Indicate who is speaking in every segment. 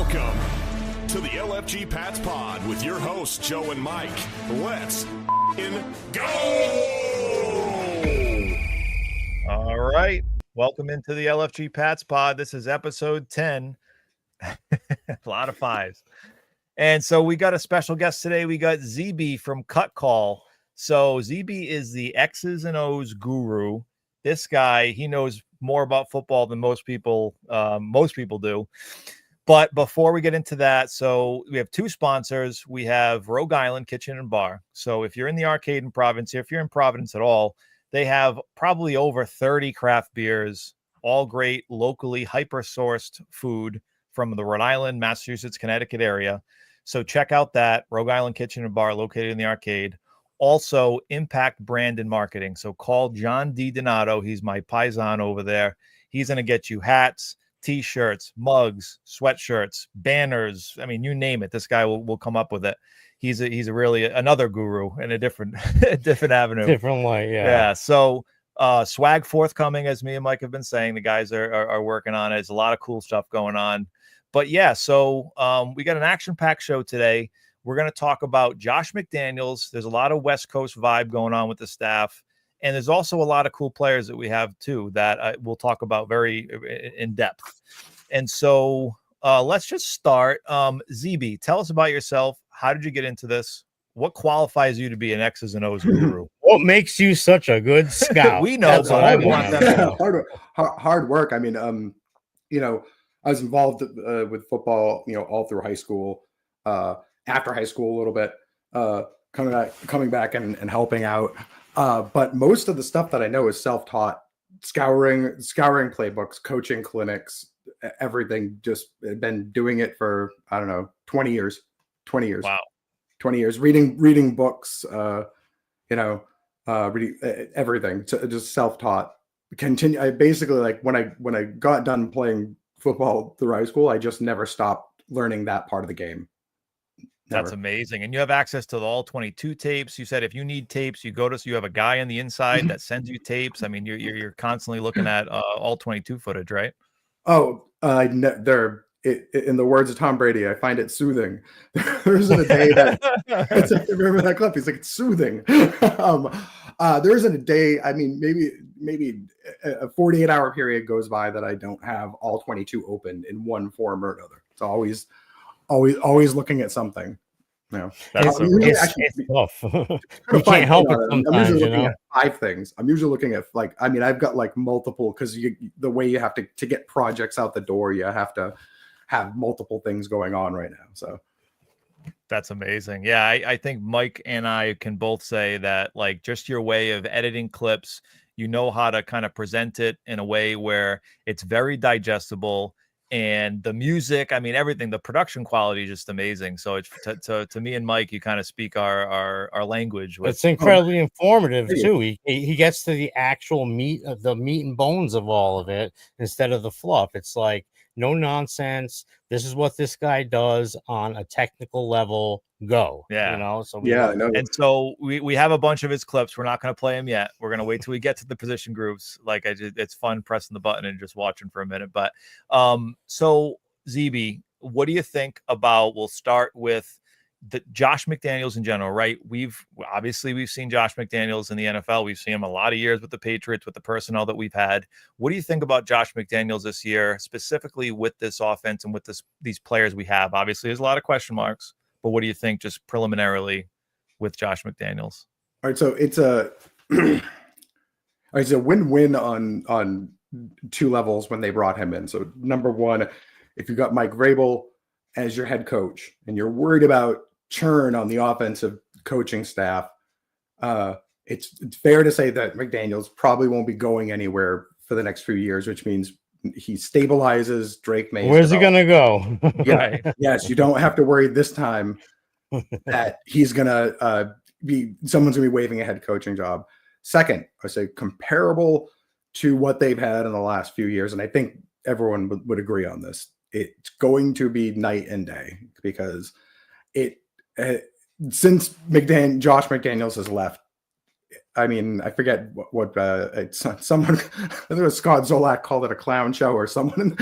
Speaker 1: Welcome to the LFG Pats Pod with your hosts, Joe and Mike. Let's go!
Speaker 2: All right. Welcome into the LFG Pats Pod. This is episode 10. A lot of fives. And so we got a special guest today. We got ZeeBee from Cutcall. So ZeeBee is the X's and O's guru. This guy, he knows more about football than most people do. But before we get into that, so we have two sponsors. We have Rogue Island Kitchen and Bar. So if you're in the Arcade in Providence, if you're in Providence at all, they have probably over 30 craft beers, all great, locally hyper-sourced food from the Rhode Island, Massachusetts, Connecticut area. So check out that, Rogue Island Kitchen and Bar located in the Arcade. Also, Impact Brand and Marketing. So call John D. Donato. He's my paisan over there. He's going to get you hats, T-shirts, mugs, sweatshirts, banners. I mean, you name it. This guy will come up with it. He's a really another guru in a different avenue.
Speaker 3: Different way, yeah.
Speaker 2: Yeah. So swag forthcoming, as me and Mike have been saying. The guys are working on it. There's a lot of cool stuff going on. But yeah, so we got an action-packed show today. We're going to talk about Josh McDaniels. There's a lot of West Coast vibe going on with the staff. And there's also a lot of cool players that we have, too, that we'll talk about very in depth. And so let's just start. ZeeBee, tell us about yourself. How did you get into this? What qualifies you to be an X's and O's guru?
Speaker 3: What makes you such a good scout?
Speaker 2: We know, but I want them to know.
Speaker 4: Hard work. I mean, I was involved with football, all through high school, after high school a little bit, coming back and helping out. But most of the stuff that I know is self-taught, scouring playbooks, coaching clinics, everything. Just been doing it for, 20 years.
Speaker 2: Wow.
Speaker 4: 20 years, reading books, reading everything. So just self-taught. Continue. I basically, like, when I got done playing football through high school, I just never stopped learning that part of the game.
Speaker 2: That's amazing. And you have access to the all 22 tapes. You said if you need tapes, you have a guy on the inside that sends you tapes. I mean, you're constantly looking at all 22 footage, right?
Speaker 4: Oh, in the words of Tom Brady, I find it soothing. There isn't a day that I remember that clip. He's like, it's soothing. There isn't a day. I mean, maybe a 48-hour period goes by that I don't have all 22 open in one form or another. It's always looking at something.
Speaker 3: It's tough. You can't help it sometimes.
Speaker 4: I'm usually looking at 5 things. I'm usually looking at I've got like multiple, because the way you have to get projects out the door, you have to have multiple things going on right now. So
Speaker 2: that's amazing. Yeah, I think Mike and I can both say that, like, just your way of editing clips, you know how to kind of present it in a way where it's very digestible. And the music, I mean, everything, the production quality is just amazing. So it's to me and Mike, you kind of speak our language.
Speaker 3: It's incredibly informative too. He gets to the actual meat and bones of all of it instead of the fluff. It's like, no nonsense. This is what this guy does on a technical level. Go.
Speaker 2: Yeah.
Speaker 3: So
Speaker 4: I know.
Speaker 2: And so we have a bunch of his clips. We're not going to play them yet. We're going to wait till we get to the position groups. Like, it's fun pressing the button and just watching for a minute. But so ZeeBee, what do you think about? We'll start with the Josh McDaniels in general, right? We've seen Josh McDaniels in the NFL. We've seen him a lot of years with the Patriots, with the personnel that we've had. What do you think about Josh McDaniels this year, specifically with this offense and with these players we have? Obviously, there's a lot of question marks, but what do you think just preliminarily with Josh McDaniels?
Speaker 4: All right, so it's a win-win on 2 levels when they brought him in. So number one, if you got Mike Vrabel as your head coach and you're worried about churn on the offensive coaching staff, it's fair to say that McDaniels probably won't be going anywhere for the next few years, which means he stabilizes Drake May.
Speaker 3: Where's he gonna go?
Speaker 4: Yeah, yes, you don't have to worry this time that he's gonna someone's gonna be waving a head coaching job. Second, I say comparable to what they've had in the last few years, and I think everyone would agree on this. It's going to be night and day, because since Josh McDaniels has left, I mean, I forget what it's someone. I think it was Scott Zolak called it a clown show, or someone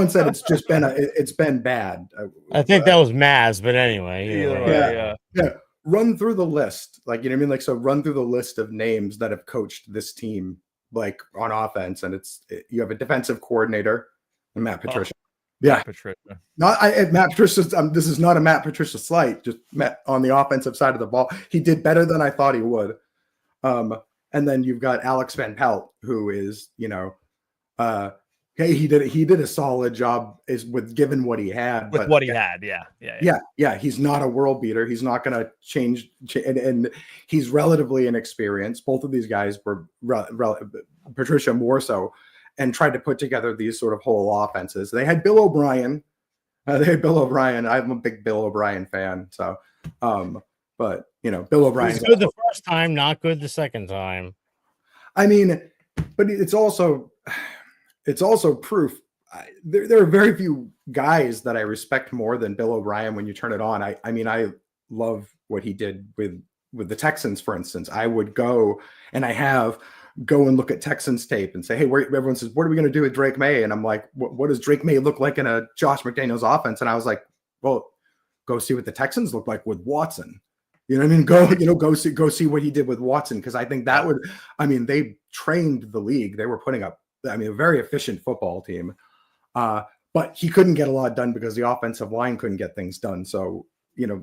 Speaker 4: said it's just been it's been bad.
Speaker 3: I think that was Maz, but anyway.
Speaker 2: Either way,
Speaker 4: yeah. Run through the list, like, you know what I mean? Like, so run through the list of names that have coached this team, like, on offense, and you have a defensive coordinator, and Matt Patricia. Yeah,
Speaker 2: Patricia.
Speaker 4: Matt Patricia. This is not a Matt Patricia slight. Just Matt on the offensive side of the ball. He did better than I thought he would. And then you've got Alex Van Pelt, who is, he did a solid job with given what he had.
Speaker 2: With what he had, yeah. He's
Speaker 4: He's not a world beater. He's not going to change, and he's relatively inexperienced. Both of these guys were Patricia more so, and tried to put together these sort of whole offenses. They had Bill O'Brien. I'm a big Bill O'Brien fan. So, but Bill O'Brien.
Speaker 3: He's good the first time, not good the second time.
Speaker 4: I mean, but it's also proof. There are very few guys that I respect more than Bill O'Brien when you turn it on. I mean, I love what he did with the Texans, for instance. I would go and look at Texans tape and say, hey, everyone says, what are we going to do with Drake May? And I'm like, what does Drake May look like in a Josh McDaniels offense? And I was like, well, go see what the Texans look like with Watson. You know what I mean? Go see what he did with Watson. Cause I think they trained the league. They were putting up, a very efficient football team. But he couldn't get a lot done because the offensive line couldn't get things done. So,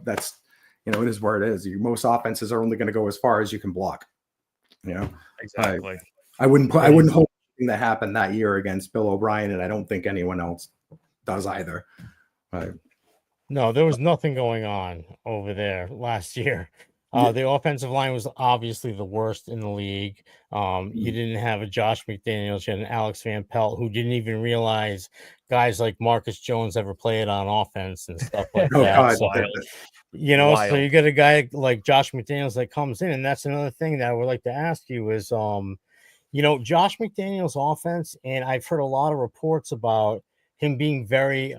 Speaker 4: that's, it is where it is. Most offenses are only going to go as far as you can block.
Speaker 2: Exactly.
Speaker 4: I wouldn't hope anything that happened that year against Bill O'Brien, and I don't think anyone else does either.
Speaker 3: No, there was nothing going on over there last year. The offensive line was obviously the worst in the league. You didn't have a Josh McDaniels, you had an Alex Van Pelt who didn't even realize guys like Marcus Jones ever played on offense and stuff like that.
Speaker 4: God,
Speaker 3: so, so you get a guy like Josh McDaniels that comes in, and that's another thing that I would like to ask you is, Josh McDaniels' offense, and I've heard a lot of reports about him being very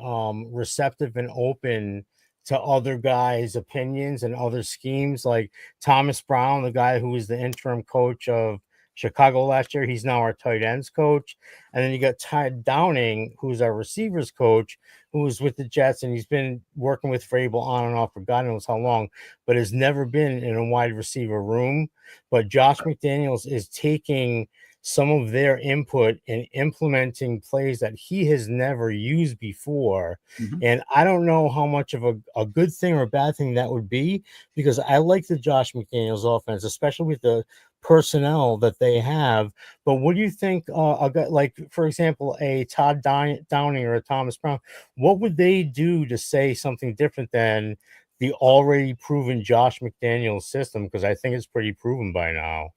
Speaker 3: receptive and open to other guys' opinions and other schemes, like Thomas Brown, the guy who was the interim coach of Chicago last year. He's now our tight ends coach. And then you got Todd Downing, who's our receivers coach, who was with the Jets, and he's been working with Vrabel on and off for God knows how long, but has never been in a wide receiver room. But Josh McDaniels is taking some of their input and implementing plays that he has never used before. Mm-hmm. And I don't know how much of a good thing or a bad thing that would be, because I like the Josh McDaniels offense, especially with the personnel that they have. But what do you think, a guy, like, for example, a Todd Downing or a Thomas Brown, what would they do to say something different than the already proven Josh McDaniels system? Because I think it's pretty proven by now.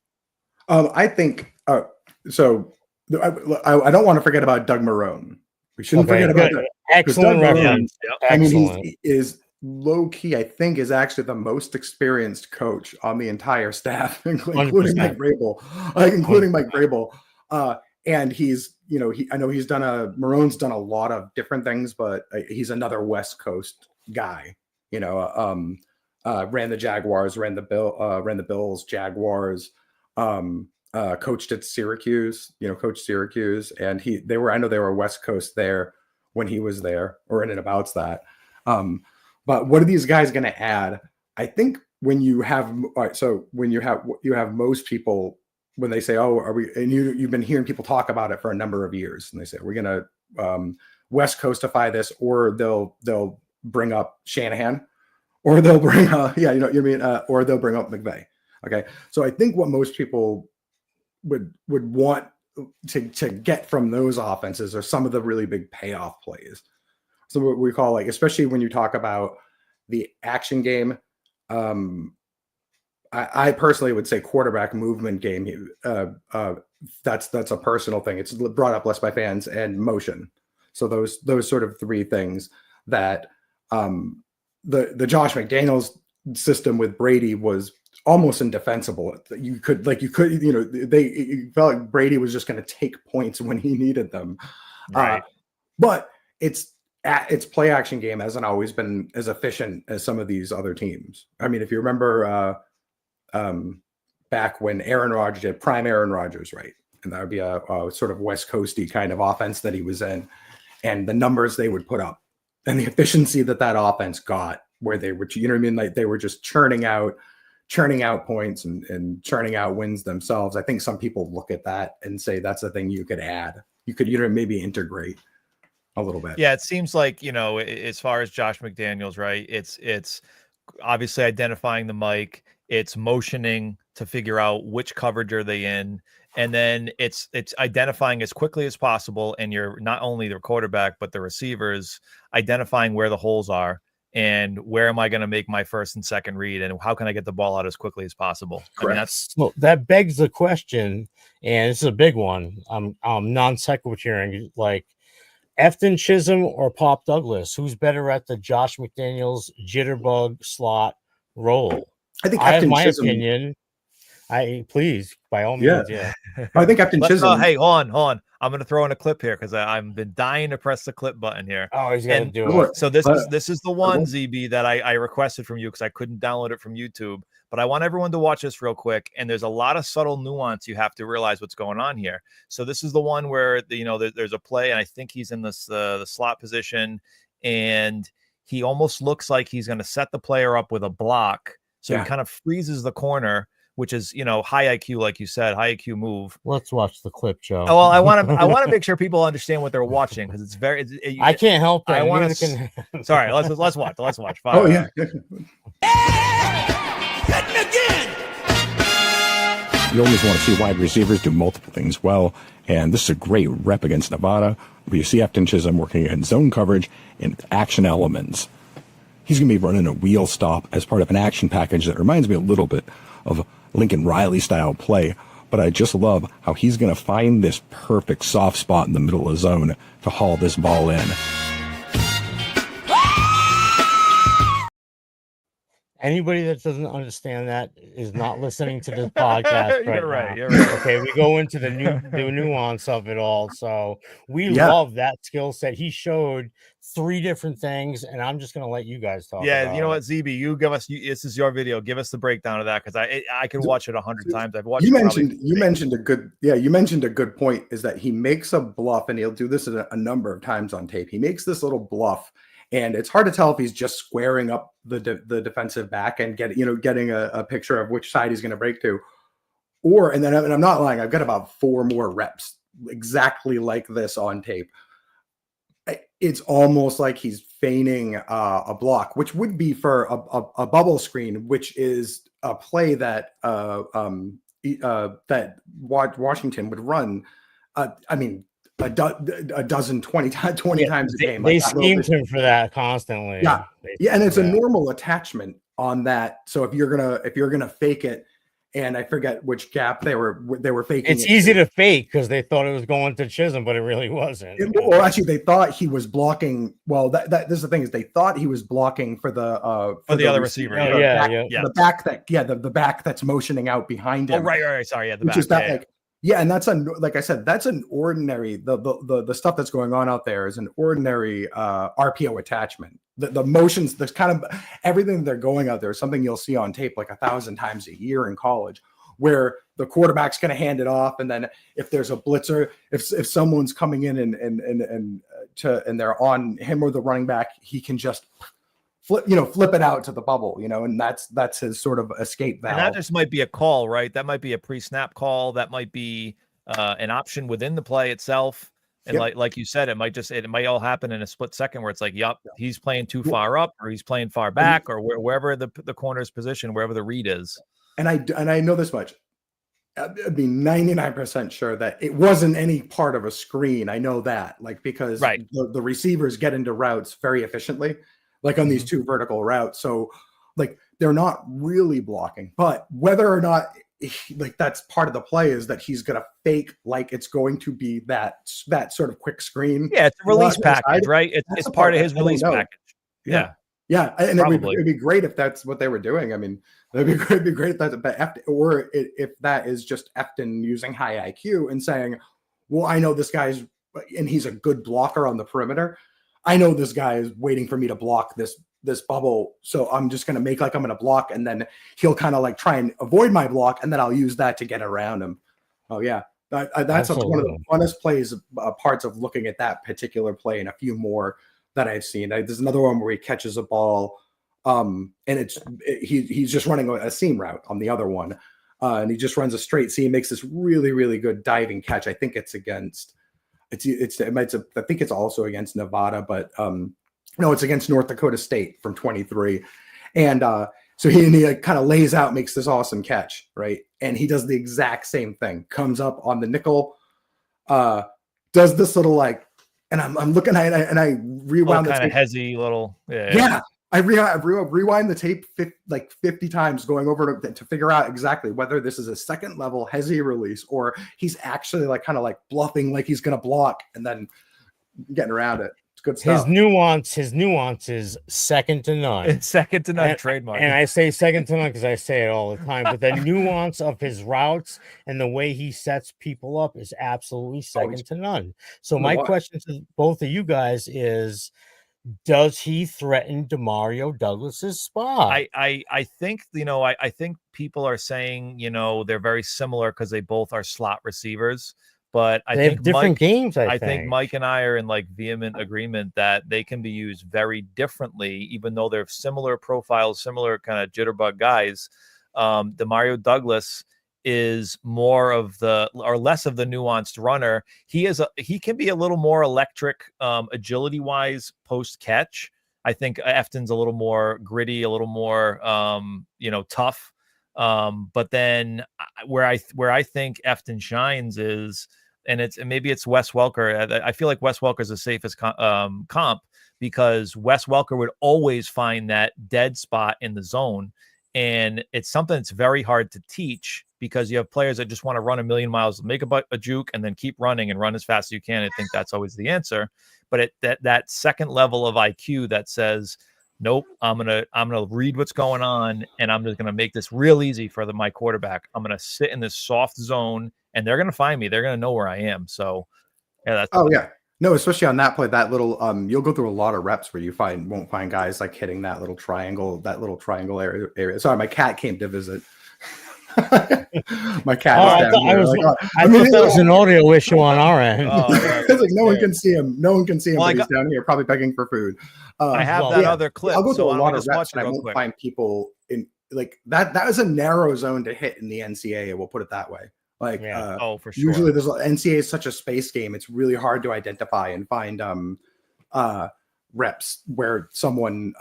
Speaker 4: I think so. I don't want to forget about Doug Marrone. We shouldn't forget about that.
Speaker 3: Excellent reference.
Speaker 4: I mean, he is low key. I think is actually the most experienced coach on the entire staff, including Mike Vrabel. And he's, I know Marone's done a lot of different things, but he's another West Coast guy. Ran the Jaguars, ran the Bills, Jaguars. Coached at Syracuse, coached Syracuse, and they were West Coast there when he was there, or in and about that. But what are these guys going to add? I think when you have, you have most people, when they say, oh, are we, and you've been hearing people talk about it for a number of years, and they say, we're going to West Coastify this, or they'll bring up Shanahan, or they'll bring, or they'll bring up McVay. Okay. So I think what most people would want to get from those offenses are some of the really big payoff plays. So what we call, like, especially when you talk about the action game, I personally would say quarterback movement game. That's a personal thing. It's brought up less by fans, and motion. So those sort of three things that the Josh McDaniels system with Brady was almost indefensible. You felt like Brady was just going to take points when he needed them.
Speaker 2: Right.
Speaker 4: But its play action game hasn't always been as efficient as some of these other teams. I mean, if you remember back when Aaron Rodgers did prime Aaron Rodgers, right? And that would be a sort of West Coasty kind of offense that he was in, and the numbers they would put up and the efficiency that offense got, where they were, you know what I mean? Like they were just churning out points and churning out wins themselves. I think some people look at that and say that's a thing you could add. You could, maybe integrate a little bit.
Speaker 2: Yeah, it seems like, as far as Josh McDaniels, right? It's obviously identifying the mic, it's motioning to figure out which coverage are they in, and then it's identifying as quickly as possible, and you're not only the quarterback but the receivers identifying where the holes are and where am I going to make my first and second read, and how can I get the ball out as quickly as possible.
Speaker 4: Correct.
Speaker 3: Well, that begs the question, and this is a big one. I'm non sequituring, like Efton Chisholm or Pop Douglas, who's better at the Josh McDaniels jitterbug slot role?
Speaker 4: I think
Speaker 3: I have
Speaker 4: Efton
Speaker 3: my
Speaker 4: Chisholm,
Speaker 3: opinion. Please, by all means, yeah.
Speaker 4: I think Efton Chisholm.
Speaker 2: Hey, hold on. I'm going to throw in a clip here because I've been dying to press the clip button here.
Speaker 3: Oh, he's got to do
Speaker 4: Look,
Speaker 3: it.
Speaker 2: So this is the one, ZeeBee, that I requested from you because I couldn't download it from YouTube. But I want everyone to watch this real quick. And there's a lot of subtle nuance you have to realize what's going on here. So this is the one where there's a play, and I think he's in the slot position, and he almost looks like he's going to set the player up with a block. So he kind of freezes the corner, which is, high IQ, like you said, high IQ move.
Speaker 3: Let's watch the clip, Joe.
Speaker 2: Oh, well, I want to make sure people understand what they're watching because it's
Speaker 3: I can't help it.
Speaker 2: I want to. Sorry, let's watch. Let's watch. Fire.
Speaker 4: Oh yeah.
Speaker 5: You always want to see wide receivers do multiple things well, and this is a great rep against Nevada, where you see Efton Chisholm working in zone coverage and action elements. He's going to be running a wheel stop as part of an action package that reminds me a little bit of Lincoln Riley style play, but I just love how he's going to find this perfect soft spot in the middle of the zone to haul this ball in.
Speaker 3: Anybody that doesn't understand that is not listening to this podcast right
Speaker 2: You're right.
Speaker 3: now.
Speaker 2: You're right.
Speaker 3: Okay, we go into the nuance of it all. So we love that skill set. He showed 3 different things, and I'm just gonna let you guys talk.
Speaker 2: Yeah, you know what, ZeeBee, you give us. This is your video. Give us the breakdown of that because I can watch it 100 times. I've watched.
Speaker 4: You mentioned a good point. Is that he makes a bluff, and he'll do this a number of times on tape. He makes this little bluff. And it's hard to tell if he's just squaring up the defensive back and getting a picture of which side he's going to break to, and I'm not lying. I've got about 4 more reps exactly like this on tape. It's almost like he's feigning a block, which would be for a bubble screen, which is a play that that Washington would run. A dozen, 20 times a game.
Speaker 3: They schemed him for that constantly.
Speaker 4: Yeah, and it's a normal attachment on that. So if you're gonna fake it, and I forget which gap they were faking.
Speaker 3: It's easy to fake because they thought it was going to Chisholm, but it really wasn't.
Speaker 4: Well, actually, they thought he was blocking. Well, this is the thing, is they thought he was blocking for the
Speaker 2: other receiver.
Speaker 4: The back that's motioning out behind him.
Speaker 2: Oh, right. Sorry, the back.
Speaker 4: Which is that and that's like I said, that's an ordinary the stuff that's going on out there is an ordinary RPO attachment. The motions, there's kind of everything they're going out there is something you'll see on tape like 1,000 times a year in college, where the quarterback's going to hand it off, and then if there's a blitzer, if someone's coming in and they're on him or the running back, he can just flip it out to the bubble, and that's his sort of escape valve.
Speaker 2: And that just might be a call, right? That might be a pre-snap call. That might be an option within the play itself. And like you said, it might all happen in a split second where it's like, he's playing too far up, or he's playing far back, or wherever the corner's position, wherever the read is.
Speaker 4: And I know this much. I'd be 99% sure that it wasn't any part of a screen. I know that, because the receivers get into routes very efficiently, like on these 2 vertical routes. So they're not really blocking, but whether or not that's part of the play is that he's going to fake like it's going to be that sort of quick screen.
Speaker 2: Yeah, it's a release package, right? It's part of his release package. Yeah.
Speaker 4: And it'd be great if that's what they were doing. I mean, it'd be great if that's if that is just Efton using high IQ and saying, well, I know this guy's, and he's a good blocker on the perimeter. I know this guy is waiting for me to block this this bubble, so I'm just going to make like I'm going to block, and then he'll kind of like try and avoid my block, and then I'll use that to get around him. Oh yeah, that's one of the funnest plays, parts of looking at that particular play, and a few more that I've seen. There's another one where he catches a ball, and he's just running a seam route on the other one, and he just runs a straight seam, makes this really, really good diving catch. I think it's against, I think it's also against Nevada, but no, it's against North Dakota State from 23. And so he like kind of lays out, makes this awesome catch, right? And he does the exact same thing, comes up on the nickel, does this little like, and I'm looking at it, and I rewound the
Speaker 2: kind of
Speaker 4: tape.
Speaker 2: hezzy little,
Speaker 4: yeah. I rewind the tape 50 times, going over to figure out exactly whether this is a second level hezzy release or he's actually like kind of like bluffing, like he's going to block and then getting around it. It's good stuff.
Speaker 3: His nuance is second to none.
Speaker 2: It's second to none, trademark.
Speaker 3: And I say second to none because I say it all the time. But the nuance of his routes and the way he sets people up is absolutely second to none. So my question to both of you guys is, does he threaten Demario Douglas's spot?
Speaker 2: I think, I think people are saying, they're very similar because they both are slot receivers. But I think
Speaker 3: have different games. I
Speaker 2: think Mike and I are in like vehement agreement that they can be used very differently, even though they're similar profiles, similar kind of jitterbug guys. Demario Douglas is more of less of the nuanced runner. He can be a little more electric, agility wise post catch. I think Efton's a little more gritty, a little more, tough. But then where I think Efton shines is, and maybe it's Wes Welker. I feel like Wes Welker is the safest comp because Wes Welker would always find that dead spot in the zone. And it's something that's very hard to teach because you have players that just want to run a million miles, make a juke, and then keep running and run as fast as you can. I think that's always the answer. But that second level of IQ that says, nope, I'm gonna read what's going on, and I'm just gonna make this real easy for my quarterback. I'm gonna sit in this soft zone, and they're gonna find me. They're gonna know where I am. So, yeah, that's
Speaker 4: no, especially on that play, that little you'll go through a lot of reps where you won't find guys like hitting that little triangle area. Sorry, my cat came to visit. My cat is down here.
Speaker 3: I thought that was an audio issue on our end.
Speaker 4: It's like no one can see him. No one can see him, but he's down here probably begging for food.
Speaker 2: I have that other clip.
Speaker 4: I'll go through a lot of reps, and I won't find people in like that. That is a narrow zone to hit in the NCAA. We'll put it that way. Like,
Speaker 2: for sure.
Speaker 4: Usually, NCAA is such a space game. It's really hard to identify and find reps where someone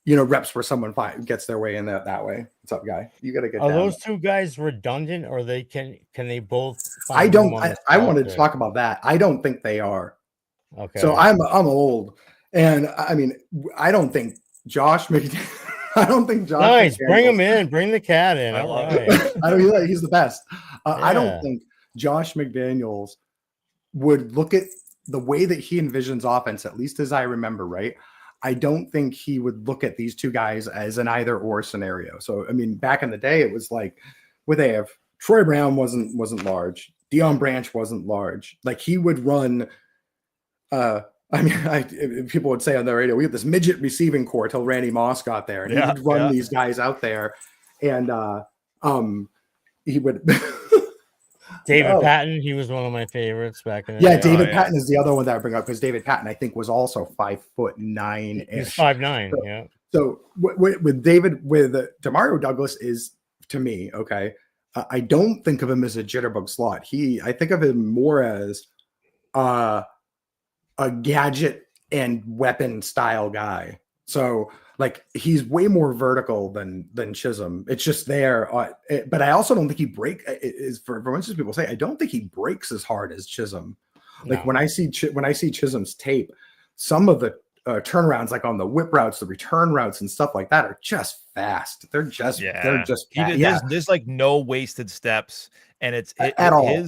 Speaker 4: reps where someone gets their way in that way. What's up, guy? You got to get.
Speaker 3: Are those two guys redundant, or can they both?
Speaker 4: I wanted to talk about that. I don't think they are.
Speaker 3: Okay.
Speaker 4: So I'm old, and I mean, I don't think Josh McDaniels. I don't think Josh.
Speaker 3: Nice, bring him in. Bring the cat in.
Speaker 2: I love
Speaker 3: it.
Speaker 4: He's the best. I don't think Josh McDaniels would look at the way that he envisions offense, at least as I remember, right? I don't think he would look at these two guys as an either or scenario. So, I mean, back in the day, it was like with AF, Troy Brown wasn't large. Deion Branch wasn't large. Like he would run. People would say on the radio, we have this midget receiving corps till Randy Moss got there, and he would run these guys out there, and he would.
Speaker 3: David Patton, he was one of my favorites back in the
Speaker 4: day.
Speaker 3: David
Speaker 4: Patton is the other one that I bring up because David Patton, I think, was also 5'9".
Speaker 3: He's 5'9". Yeah.
Speaker 4: So with Demario Douglas is, to me, okay. I don't think of him as a jitterbug slot. I think of him more as a gadget and weapon style guy. So like he's way more vertical than Chisholm. It's just there. But I also don't think he for instance, people say, I don't think he breaks as hard as Chisholm. Like when I see Chisholm's tape, some of the turnarounds, like on the whip routes, the return routes and stuff like that are just fast. They're just
Speaker 2: there's like no wasted steps, and it's
Speaker 4: at all.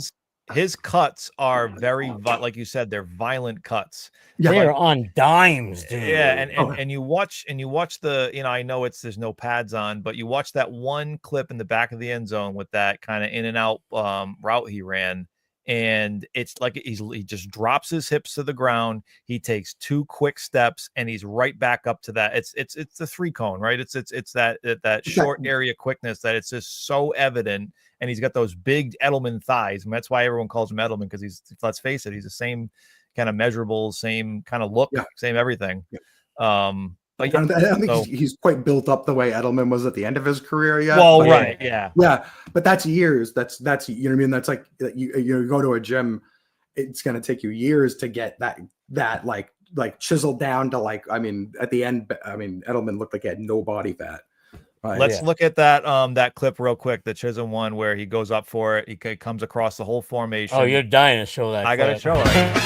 Speaker 2: His cuts are very, like you said, they're violent cuts.
Speaker 3: Yeah, they're on dimes, dude.
Speaker 2: Yeah, and you watch the, I know there's no pads on, but you watch that one clip in the back of the end zone with that kind of in and out route he ran, And it's like he just drops his hips to the ground. He takes 2 quick steps, and he's right back up to that. It's the 3 cone, right? It's that short area quickness that it's just so evident. And he's got those big Edelman thighs, and that's why everyone calls him Edelman, because let's face it, he's the same kind of measurables, same kind of look, same everything. But
Speaker 4: I don't think he's quite built up the way Edelman was at the end of his career yet.
Speaker 2: Well, right, yeah,
Speaker 4: but that's years. That's you know what I mean. That's like you go to a gym. It's going to take you years to get that like chiseled down to like. I mean, at the end, Edelman looked like he had no body fat.
Speaker 2: Let's look at that clip real quick, the Chisholm one where he goes up for it. He comes across the whole formation.
Speaker 3: Oh, you're dying to show that.
Speaker 2: I got to show it.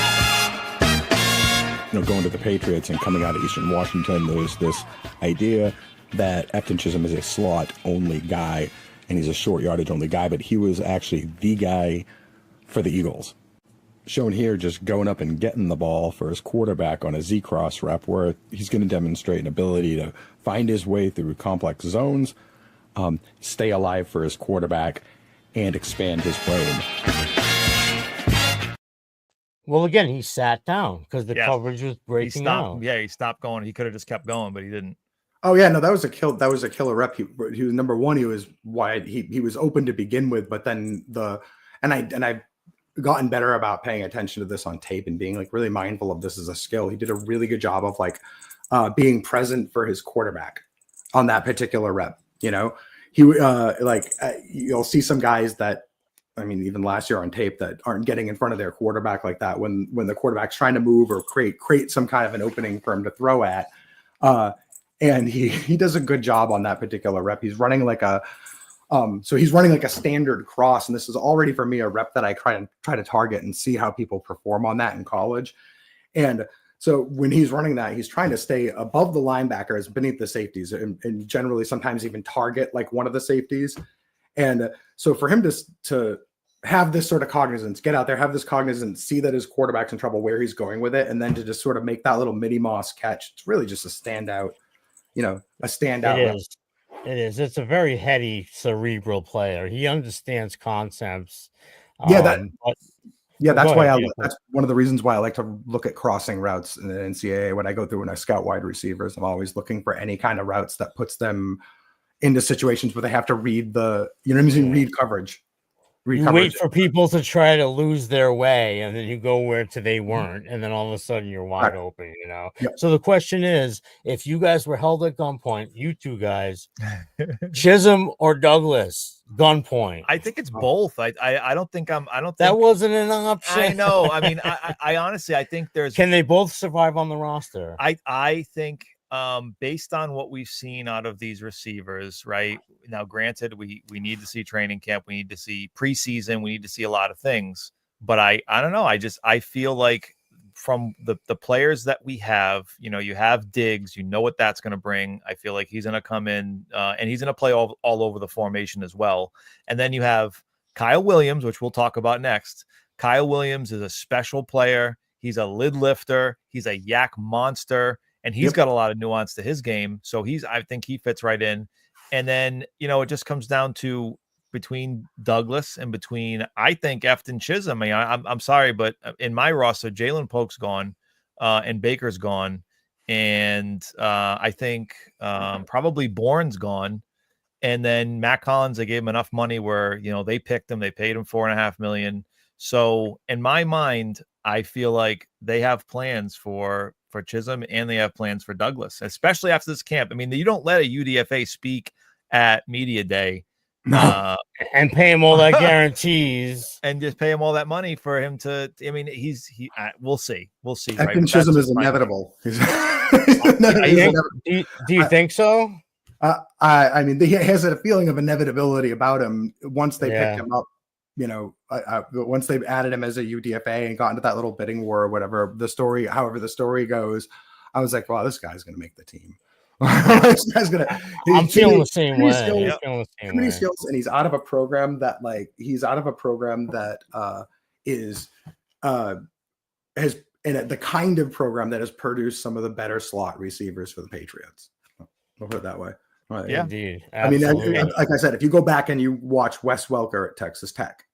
Speaker 5: Going to the Patriots and coming out of Eastern Washington, there's this idea that Efton Chisholm is a slot-only guy, and he's a short yardage-only guy, but he was actually the guy for the Eagles. Shown here, just going up and getting the ball for his quarterback on a Z-cross rep, where he's going to demonstrate an ability to find his way through complex zones, stay alive for his quarterback, and expand his brain.
Speaker 3: Well, again, he sat down because the coverage was breaking out.
Speaker 2: Yeah, he stopped going. He could have just kept going, but he didn't.
Speaker 4: Oh yeah, no, that was a killer rep. He was number one. He was wide. He was open to begin with, but then I've gotten better about paying attention to this on tape and being like really mindful of this as a skill. He did a really good job of like being present for his quarterback on that particular rep. You know, you'll see some guys that. I mean, even last year on tape that aren't getting in front of their quarterback like that when the quarterback's trying to move or create some kind of an opening for him to throw at. And he does a good job on that particular rep. He's running like he's running like a standard cross. And this is already for me a rep that I try to target and see how people perform on that in college. And so when he's running that, he's trying to stay above the linebackers, beneath the safeties, and generally sometimes even target like one of the safeties. And so for him to have this sort of cognizance, get out there, have this cognizance, see that his quarterback's in trouble, where he's going with it, and then to just sort of make that little Minnie Mouse catch, it's really just a standout.
Speaker 3: It is. It's a very heady, cerebral player. He understands concepts.
Speaker 4: That's why that's one of the reasons why I like to look at crossing routes in the NCAA. When I scout wide receivers, I'm always looking for any kind of routes that puts them into situations where they have to read read coverage.
Speaker 3: You wait for people to try to lose their way, and then you go where they weren't, and then all of a sudden you're wide open, you know? Yep. So the question is, if you guys were held at gunpoint, you two guys, Chisholm or Douglas, gunpoint?
Speaker 2: I think it's both. I don't think
Speaker 3: that wasn't an option.
Speaker 2: I know. I mean, I honestly, I think
Speaker 3: can they both survive on the roster?
Speaker 2: I think based on what we've seen out of these receivers right now, granted, we need to see training camp, we need to see preseason, we need to see a lot of things, but I don't know. I feel like from the players that we have, you have Diggs, what that's going to bring. I feel like he's going to come in and he's going to play all over the formation as well. And then you have Kyle Williams, which we'll talk about next. Kyle Williams is a special player. He's a lid lifter. He's a yak monster. And he's got a lot of nuance to his game. So I think he fits right in. And then, it just comes down to between Douglas and I think Efton Chisholm. I mean, I'm sorry, but in my roster, Jalen Polk's gone and Baker's gone. And I think probably Bourne's gone. And then Matt Collins, they gave him enough money where, they picked him. They paid him $4.5 million. So in my mind, I feel like they have plans for Chisholm and they have plans for Douglas, especially after this camp. I mean, you don't let a UDFA speak at media day
Speaker 3: and pay him all that guarantees
Speaker 2: and just pay him all that money for him to. I mean, we'll see.
Speaker 4: I think Chisholm is inevitable.
Speaker 3: Do you think so?
Speaker 4: I mean, he has a feeling of inevitability about him once they picked him up. Once they've added him as a UDFA and got into that little bidding war or whatever however the story goes, I was like, wow, this guy's going to make the team.
Speaker 3: This guy's going to, I'm feeling the same way.
Speaker 4: Too many skills. And he's out of a program that has the kind of program that has produced some of the better slot receivers for the Patriots. I'll put it that way. Right.
Speaker 2: Yeah,
Speaker 3: indeed.
Speaker 4: Absolutely. I mean, like I said, if you go back and you watch Wes Welker at Texas Tech,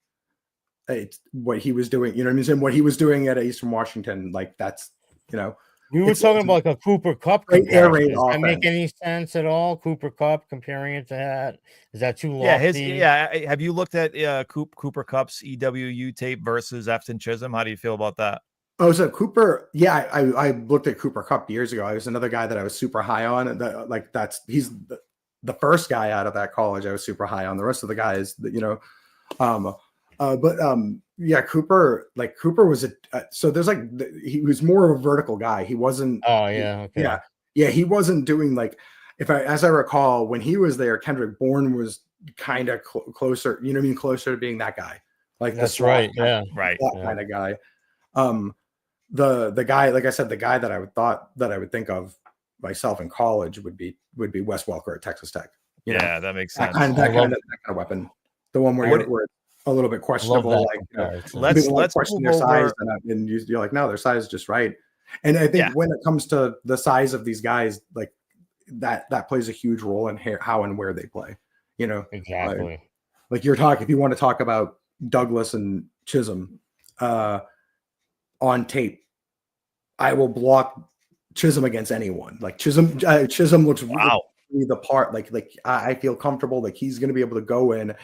Speaker 4: it's what he was doing. You know what I mean? And what he was doing at Eastern Washington, like that's, you know,
Speaker 3: We were talking about like a Cooper Cup
Speaker 4: great air
Speaker 3: comparison.
Speaker 4: raid
Speaker 3: Does that make
Speaker 4: offense.
Speaker 3: any sense at all? Cooper Cup comparing it to that? Is that too
Speaker 2: Yeah,
Speaker 3: lofty?
Speaker 2: have you looked at Cooper Cup's EWU tape versus Efton Chisholm? How do you feel about that?
Speaker 4: Oh, so Cooper, yeah, I looked at Cooper Cup years ago. I was another guy that I was super high on. And he's the first guy out of that college I was super high on. The rest of the guys, you know, yeah, Cooper was so there's like he was more of a vertical guy. He wasn't.
Speaker 3: Oh yeah, okay.
Speaker 4: Yeah, he wasn't doing like as I recall when he was there, Kendrick Bourne was kind of closer. You know what I mean? Closer to being that guy. Like
Speaker 3: that's right.
Speaker 2: Yeah,
Speaker 3: right.
Speaker 4: That kind of guy. The guy, like I said, the guy that I would think of myself in college would be Wes Welker at Texas Tech.
Speaker 2: Yeah, that makes sense.
Speaker 4: That kind of weapon. The one where you're a little bit questionable. Like, you know, let's question their size, and you're like, no, their size is just right. And I think when it comes to the size of these guys, like that plays a huge role in how and where they play. You know,
Speaker 3: exactly.
Speaker 4: Like if you want to talk about Douglas and Chisholm on tape, I will block Chisholm against anyone. Like Chisholm looks really the part. Like I feel comfortable. Like he's going to be able to go in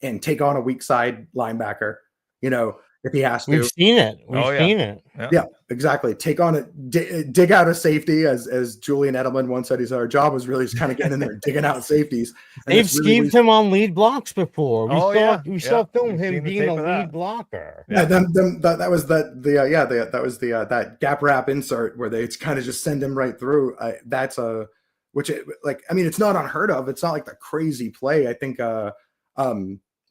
Speaker 4: and take on a weak side linebacker. You know, if he has to.
Speaker 3: We've seen it. We've seen it.
Speaker 4: Yeah, exactly. Take on it. Dig out a safety, as Julian Edelman once said. Our job was really just kind of getting in there and digging out safeties. And
Speaker 3: they've skeeved him on lead blocks before. We saw film
Speaker 2: We've
Speaker 3: him being a lead blocker.
Speaker 4: Yeah, that was that gap wrap insert where they kind of just send him right through. It's not unheard of. It's not like the crazy play. I think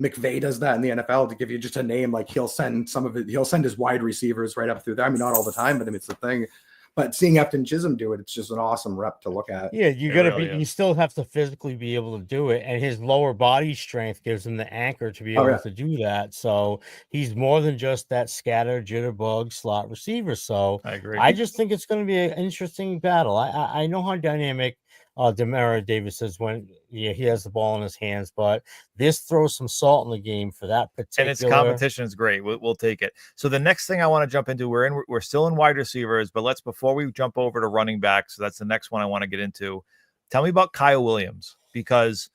Speaker 4: McVay does that in the NFL. To give you just a name, like he'll send his wide receivers right up through there. I mean, not all the time, but I mean, it's the thing. But seeing Efton Chisholm do it, it's just an awesome rep to look at.
Speaker 3: Yeah, you still have to physically be able to do it, and his lower body strength gives him the anchor to be able to do that. So he's more than just that scatter jitterbug slot receiver. So
Speaker 2: I agree.
Speaker 3: I just think it's going to be an interesting battle. I know how dynamic Demara Davis is when he has the ball in his hands, but this throws some salt in the game for that particular.
Speaker 2: And its competition is great. We'll take it. So the next thing I want to jump into, we're still in wide receivers, but before we jump over to running back, so that's the next one I want to get into. Tell me about Kyle Williams, because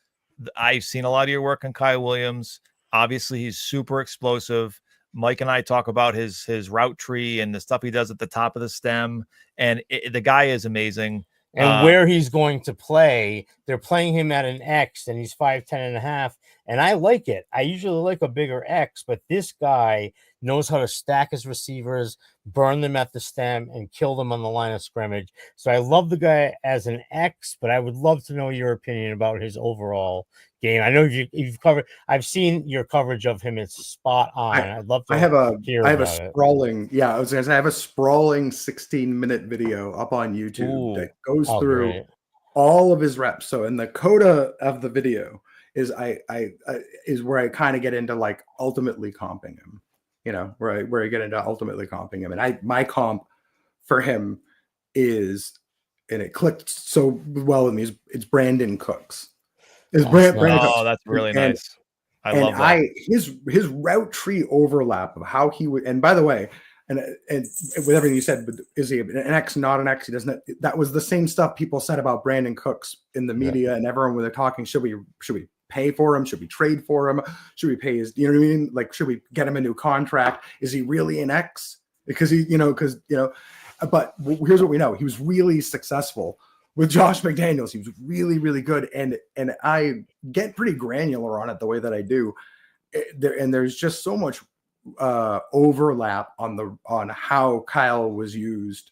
Speaker 2: I've seen a lot of your work on Kyle Williams. Obviously, he's super explosive. Mike and I talk about his route tree and the stuff he does at the top of the stem, and the guy is amazing.
Speaker 3: And where he's going to play, they're playing him at an X, and he's 5'10 and a half. And I like it. I usually like a bigger X, but this guy knows how to stack his receivers, burn them at the stem, and kill them on the line of scrimmage. So I love the guy as an X, but I would love to know your opinion about his overall game. I know you've covered. I've seen your coverage of him. It's spot on. I'd love to. I have a
Speaker 4: sprawling. Yeah, I was gonna say I have a sprawling 16-minute video up on YouTube that goes through all of his reps. So in the coda of the video is is where I kind of get into like ultimately comping him. You know, where I get into ultimately comping him, and my comp for him is, and it clicked so well with me. It's Brandon Cooks.
Speaker 2: Brandon Cooks. That's really nice. I love that.
Speaker 4: His route tree overlap of how he would. And by the way, and with everything you said, is he an X, not an X? He doesn't. That was the same stuff people said about Brandon Cooks in the media and everyone when they're talking. Should we pay for him? Should we trade for him? Should we pay his, you know what I mean? Like, should we get him a new contract? Is he really an X? But here's what we know. He was really successful with Josh McDaniels. He was really, really good. And I get pretty granular on it the way that I do. There's just so much overlap on how Kyle was used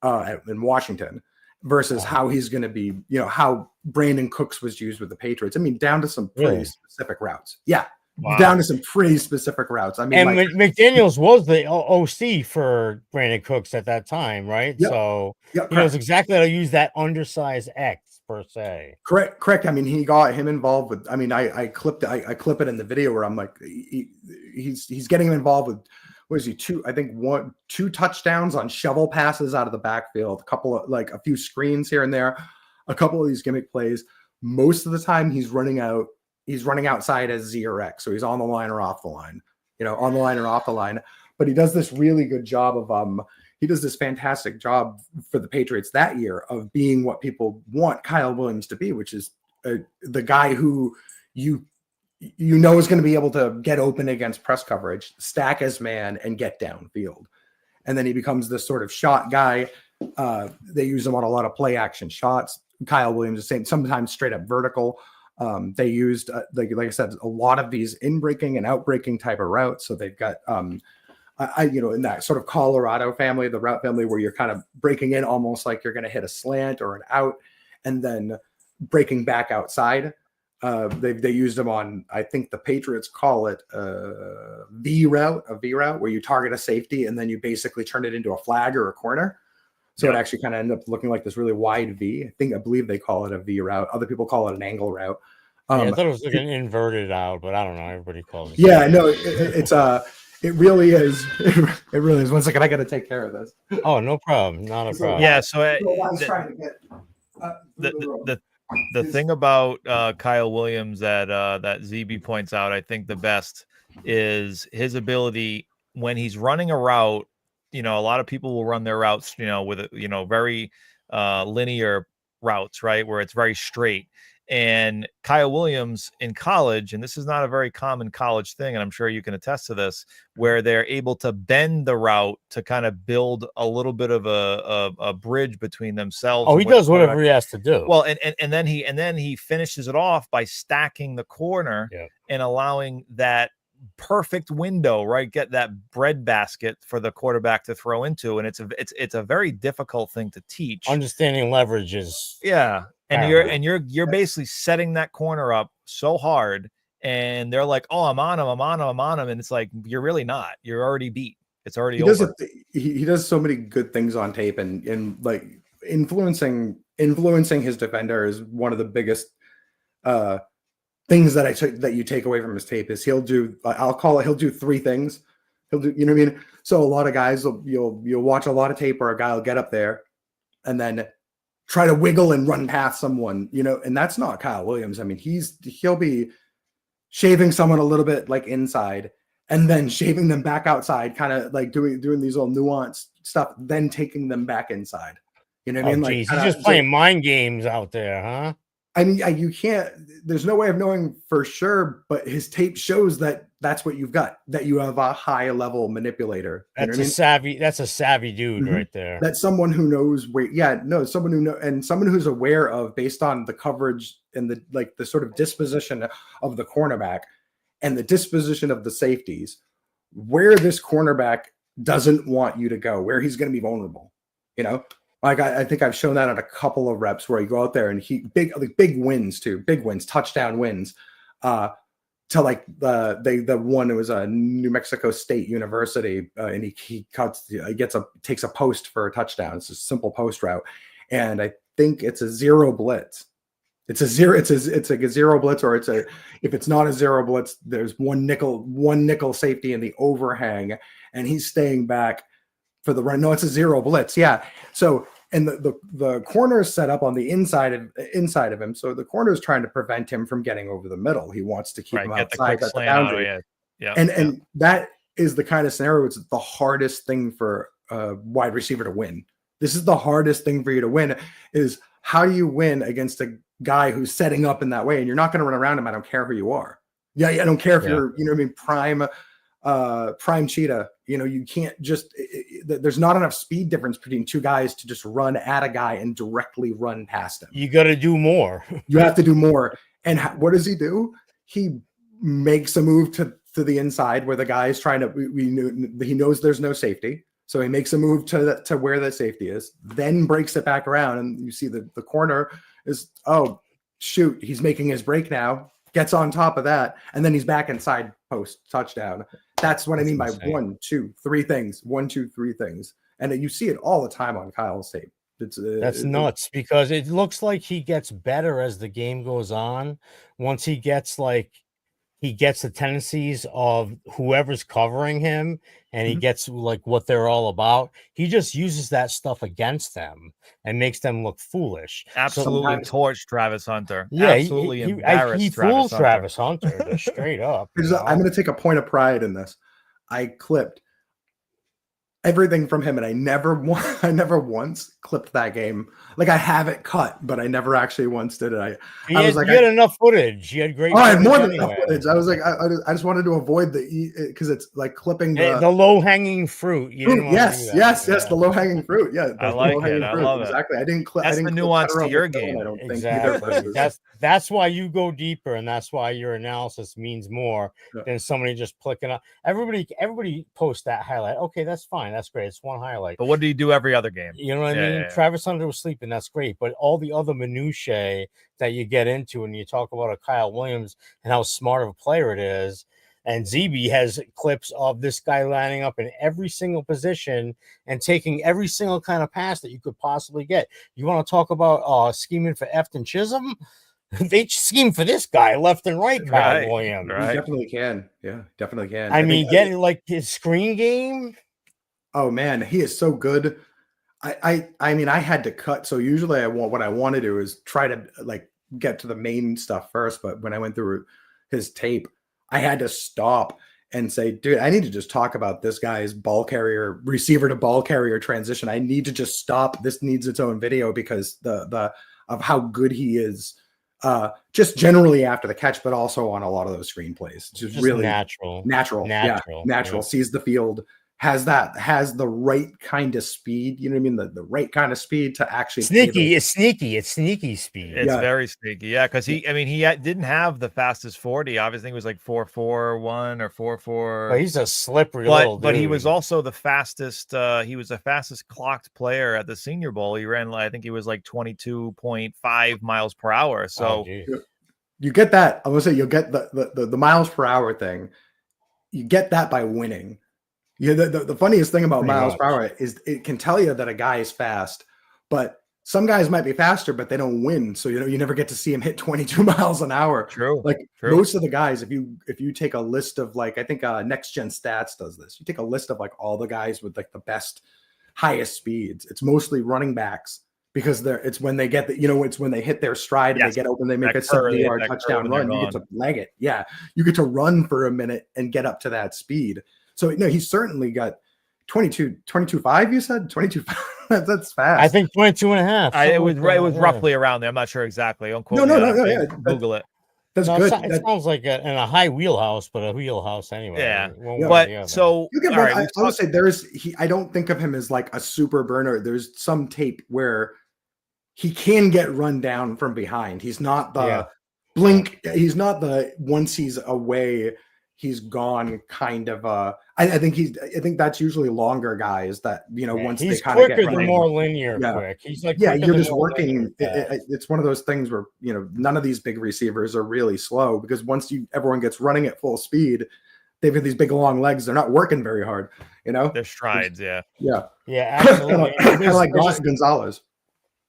Speaker 4: in Washington versus how he's going to be, how Brandon Cooks was used with the Patriots. I mean, down to some pretty specific routes. Yeah. Wow. Down to some pretty specific routes. I mean,
Speaker 3: and McDaniels was the OC for Brandon Cooks at that time, right?
Speaker 4: Yep.
Speaker 3: So he knows exactly how to use that undersized X per se.
Speaker 4: Correct. I mean, he got him involved with. I mean, I clip it in the video where I'm like, he's getting him involved with. What is he? Two touchdowns on shovel passes out of the backfield. A few screens here and there. A couple of these gimmick plays. Most of the time, he's running outside as Z or X, so he's on the line or off the line. on the line or off the line. But he does this really good job of he does this fantastic job for the Patriots that year of being what people want Kyle Williams to be, which is the guy who is going to be able to get open against press coverage, stack his man, and get downfield. And then he becomes this sort of shot guy. They use him on a lot of play action shots. Kyle Williams is saying sometimes straight up vertical. They used, like I said, a lot of these in-breaking and out-breaking type of routes. So they've got, in that sort of Colorado family, the route family, where you're kind of breaking in almost like you're going to hit a slant or an out, and then breaking back outside. They used them on, I think the Patriots call it a V route, where you target a safety and then you basically turn it into a flag or a corner. So it actually kind of ended up looking like this really wide V. I believe they call it a V route. Other people call it an angle route.
Speaker 3: I thought it was like an inverted out, but I don't know. Everybody calls it.
Speaker 4: Yeah, no, it really is. It really is. One second, I got to take care of this.
Speaker 3: Oh, no problem. Not a problem.
Speaker 2: Yeah. So
Speaker 4: I was trying to get
Speaker 2: the thing about Kyle Williams that ZeeBee points out, I think the best is his ability when he's running a route. A lot of people will run their routes, with very linear routes, right, where it's very straight. And Kyle Williams in college, and this is not a very common college thing, and I'm sure you can attest to this, where they're able to bend the route to kind of build a little bit of a bridge between themselves.
Speaker 3: Oh, he does whatever he has to do.
Speaker 2: Well, and then he finishes it off by stacking the corner and allowing that perfect window, right? Get that bread basket for the quarterback to throw into, and it's a very difficult thing to teach.
Speaker 3: Understanding leverage is
Speaker 2: and you're basically setting that corner up so hard, and they're like, "Oh, I'm on him," and it's like you're really not. You're already beat. It's already over.
Speaker 4: He does so many good things on tape, and like influencing his defender is one of the biggest things that you take away from his tape. Is he'll do three things. He'll do, you know what I mean? So a lot of guys you'll watch a lot of tape where a guy will get up there and then try to wiggle and run past someone, and that's not Kyle Williams. I mean, he'll be shaving someone a little bit like inside and then shaving them back outside, kind of like doing these little nuanced stuff, then taking them back inside. You know what I mean?
Speaker 3: Geez, he's just playing mind games out there, huh?
Speaker 4: I mean, you can't, there's no way of knowing for sure, but his tape shows that that's what you've got, that you have a high level manipulator.
Speaker 3: That's a savvy dude right there.
Speaker 4: That's someone who knows someone who knows, and someone who's aware of, based on the coverage and the sort of disposition of the cornerback and the disposition of the safeties, where this cornerback doesn't want you to go, where he's going to be vulnerable, Like I think I've shown that on a couple of reps where you go out there and big wins, touchdown wins, to like the one, it was a New Mexico State University, and he takes a post for a touchdown. It's a simple post route, and I think it's a zero blitz. It's a zero blitz, or if it's not a zero blitz, there's one nickel safety in the overhang, and he's staying back for the run. No, it's a zero blitz. Yeah. So, and the corner is set up on the inside of him. So the corner is trying to prevent him from getting over the middle. He wants to keep him outside at the boundary. And that is the kind of scenario. It's the hardest thing for a wide receiver to win. This is the hardest thing for you to win, is how do you win against a guy who's setting up in that way? And you're not going to run around him. I don't care who you are. Yeah. I don't care if you're, prime cheetah. You can't just, there's not enough speed difference between two guys to just run at a guy and directly run past him.
Speaker 3: You got to do more.
Speaker 4: You have to do more. And what does he do? He makes a move to the inside where the guy is trying to, he knows there's no safety. So he makes a move to where the safety is, then breaks it back around. And you see the corner is, oh, shoot, he's making his break now, gets on top of that. And then he's back inside post touchdown. That's what I mean by 1, 2, 3 things. 1, 2, 3 things. And you see it all the time on Kyle's tape.
Speaker 3: That's nuts, because it looks like he gets better as the game goes on. Once he gets the tendencies of whoever's covering him, and he gets like what they're all about. He just uses that stuff against them and makes them look foolish.
Speaker 2: Absolutely torched Travis Hunter.
Speaker 3: Yeah,
Speaker 2: absolutely embarrassed.
Speaker 3: He fools Travis Hunter straight up.
Speaker 4: I'm going to take a point of pride in this. I clipped everything from him, and I never once clipped that game. Like, I have it cut, but I never actually once did it.
Speaker 3: You had enough footage. You had great.
Speaker 4: I had more than enough footage. I was like, I just wanted to avoid because it's like clipping
Speaker 3: the low hanging fruit.
Speaker 4: Yes, the low hanging fruit. Yeah,
Speaker 2: I like it. I love it.
Speaker 4: Exactly. I didn't clip.
Speaker 2: That's the nuance to your game.
Speaker 4: I don't think
Speaker 3: exactly. That's why you go deeper, and that's why your analysis means more than somebody just clicking up. Everybody posts that highlight. Okay, that's fine. That's great. It's one highlight.
Speaker 2: But what do you do every other game?
Speaker 3: You know what I mean? Yeah. Travis Hunter was sleeping. That's great. But all the other minutiae that you get into, and you talk about a Kyle Williams and how smart of a player it is. And ZeeBee has clips of this guy lining up in every single position and taking every single kind of pass that you could possibly get. You want to talk about scheming for Efton Chisholm? They scheme for this guy left and right, Kyle Williams.
Speaker 4: Right. You definitely can. Yeah, definitely can.
Speaker 3: I mean, getting like his screen game.
Speaker 4: Oh man, he is so good. I mean, I had to cut. So usually what I want to do is try to like get to the main stuff first. But when I went through his tape, I had to stop and say, dude, I need to just talk about this guy's ball carrier, receiver to ball carrier transition. I need to just stop. This needs its own video because of how good he is. Just generally after the catch, but also on a lot of those screenplays. Just really natural. Yeah. Sees the field, has the right kind of speed. You know what I mean? The right kind of speed to actually
Speaker 3: It's sneaky speed.
Speaker 2: It's very sneaky. Yeah. Cause he didn't have the fastest 40. Obviously it was like 4.41 or 4.4.
Speaker 3: But he's a slippery little dude.
Speaker 2: But he was also the fastest. He was the fastest clocked player at the Senior Bowl. He ran, I think he was like 22.5 miles per hour. So
Speaker 4: you get that. I was gonna say you'll get the miles per hour thing. You get that by winning. Yeah, the funniest thing about miles per hour is it can tell you that a guy is fast, but some guys might be faster, but they don't win. So you never get to see him hit 22 miles an hour.
Speaker 2: True.
Speaker 4: Most of the guys, if you take a list of like, I think Next Gen Stats does this. You take a list of like all the guys with like the best, highest speeds. It's mostly running backs because it's when they get it's when they hit their stride and they get open, they make a 70-yard touchdown run. You get to leg it. Yeah, you get to run for a minute and get up to that speed. So he's certainly got 22.5. You said 22.5. That's fast.
Speaker 3: I think 22 and a half.
Speaker 2: It was roughly around there. I'm not sure exactly. Don't quote me.
Speaker 4: Yeah.
Speaker 2: Google it.
Speaker 4: That's good.
Speaker 3: It sounds like in a high wheelhouse, but a wheelhouse anyway.
Speaker 2: Yeah. But so
Speaker 4: I would say I don't think of him as like a super burner. There's some tape where he can get run down from behind. He's not the blink. He's not the once he's away, he's gone kind of I think that's usually longer guys that once
Speaker 3: he's
Speaker 4: they kind of get
Speaker 3: quicker than more linear quick. He's like
Speaker 4: you're just working. It's one of those things where none of these big receivers are really slow because once everyone gets running at full speed, they've got these big long legs. They're not working very hard.
Speaker 2: Their strides. Yeah.
Speaker 3: Absolutely.
Speaker 4: I like Gonzalez.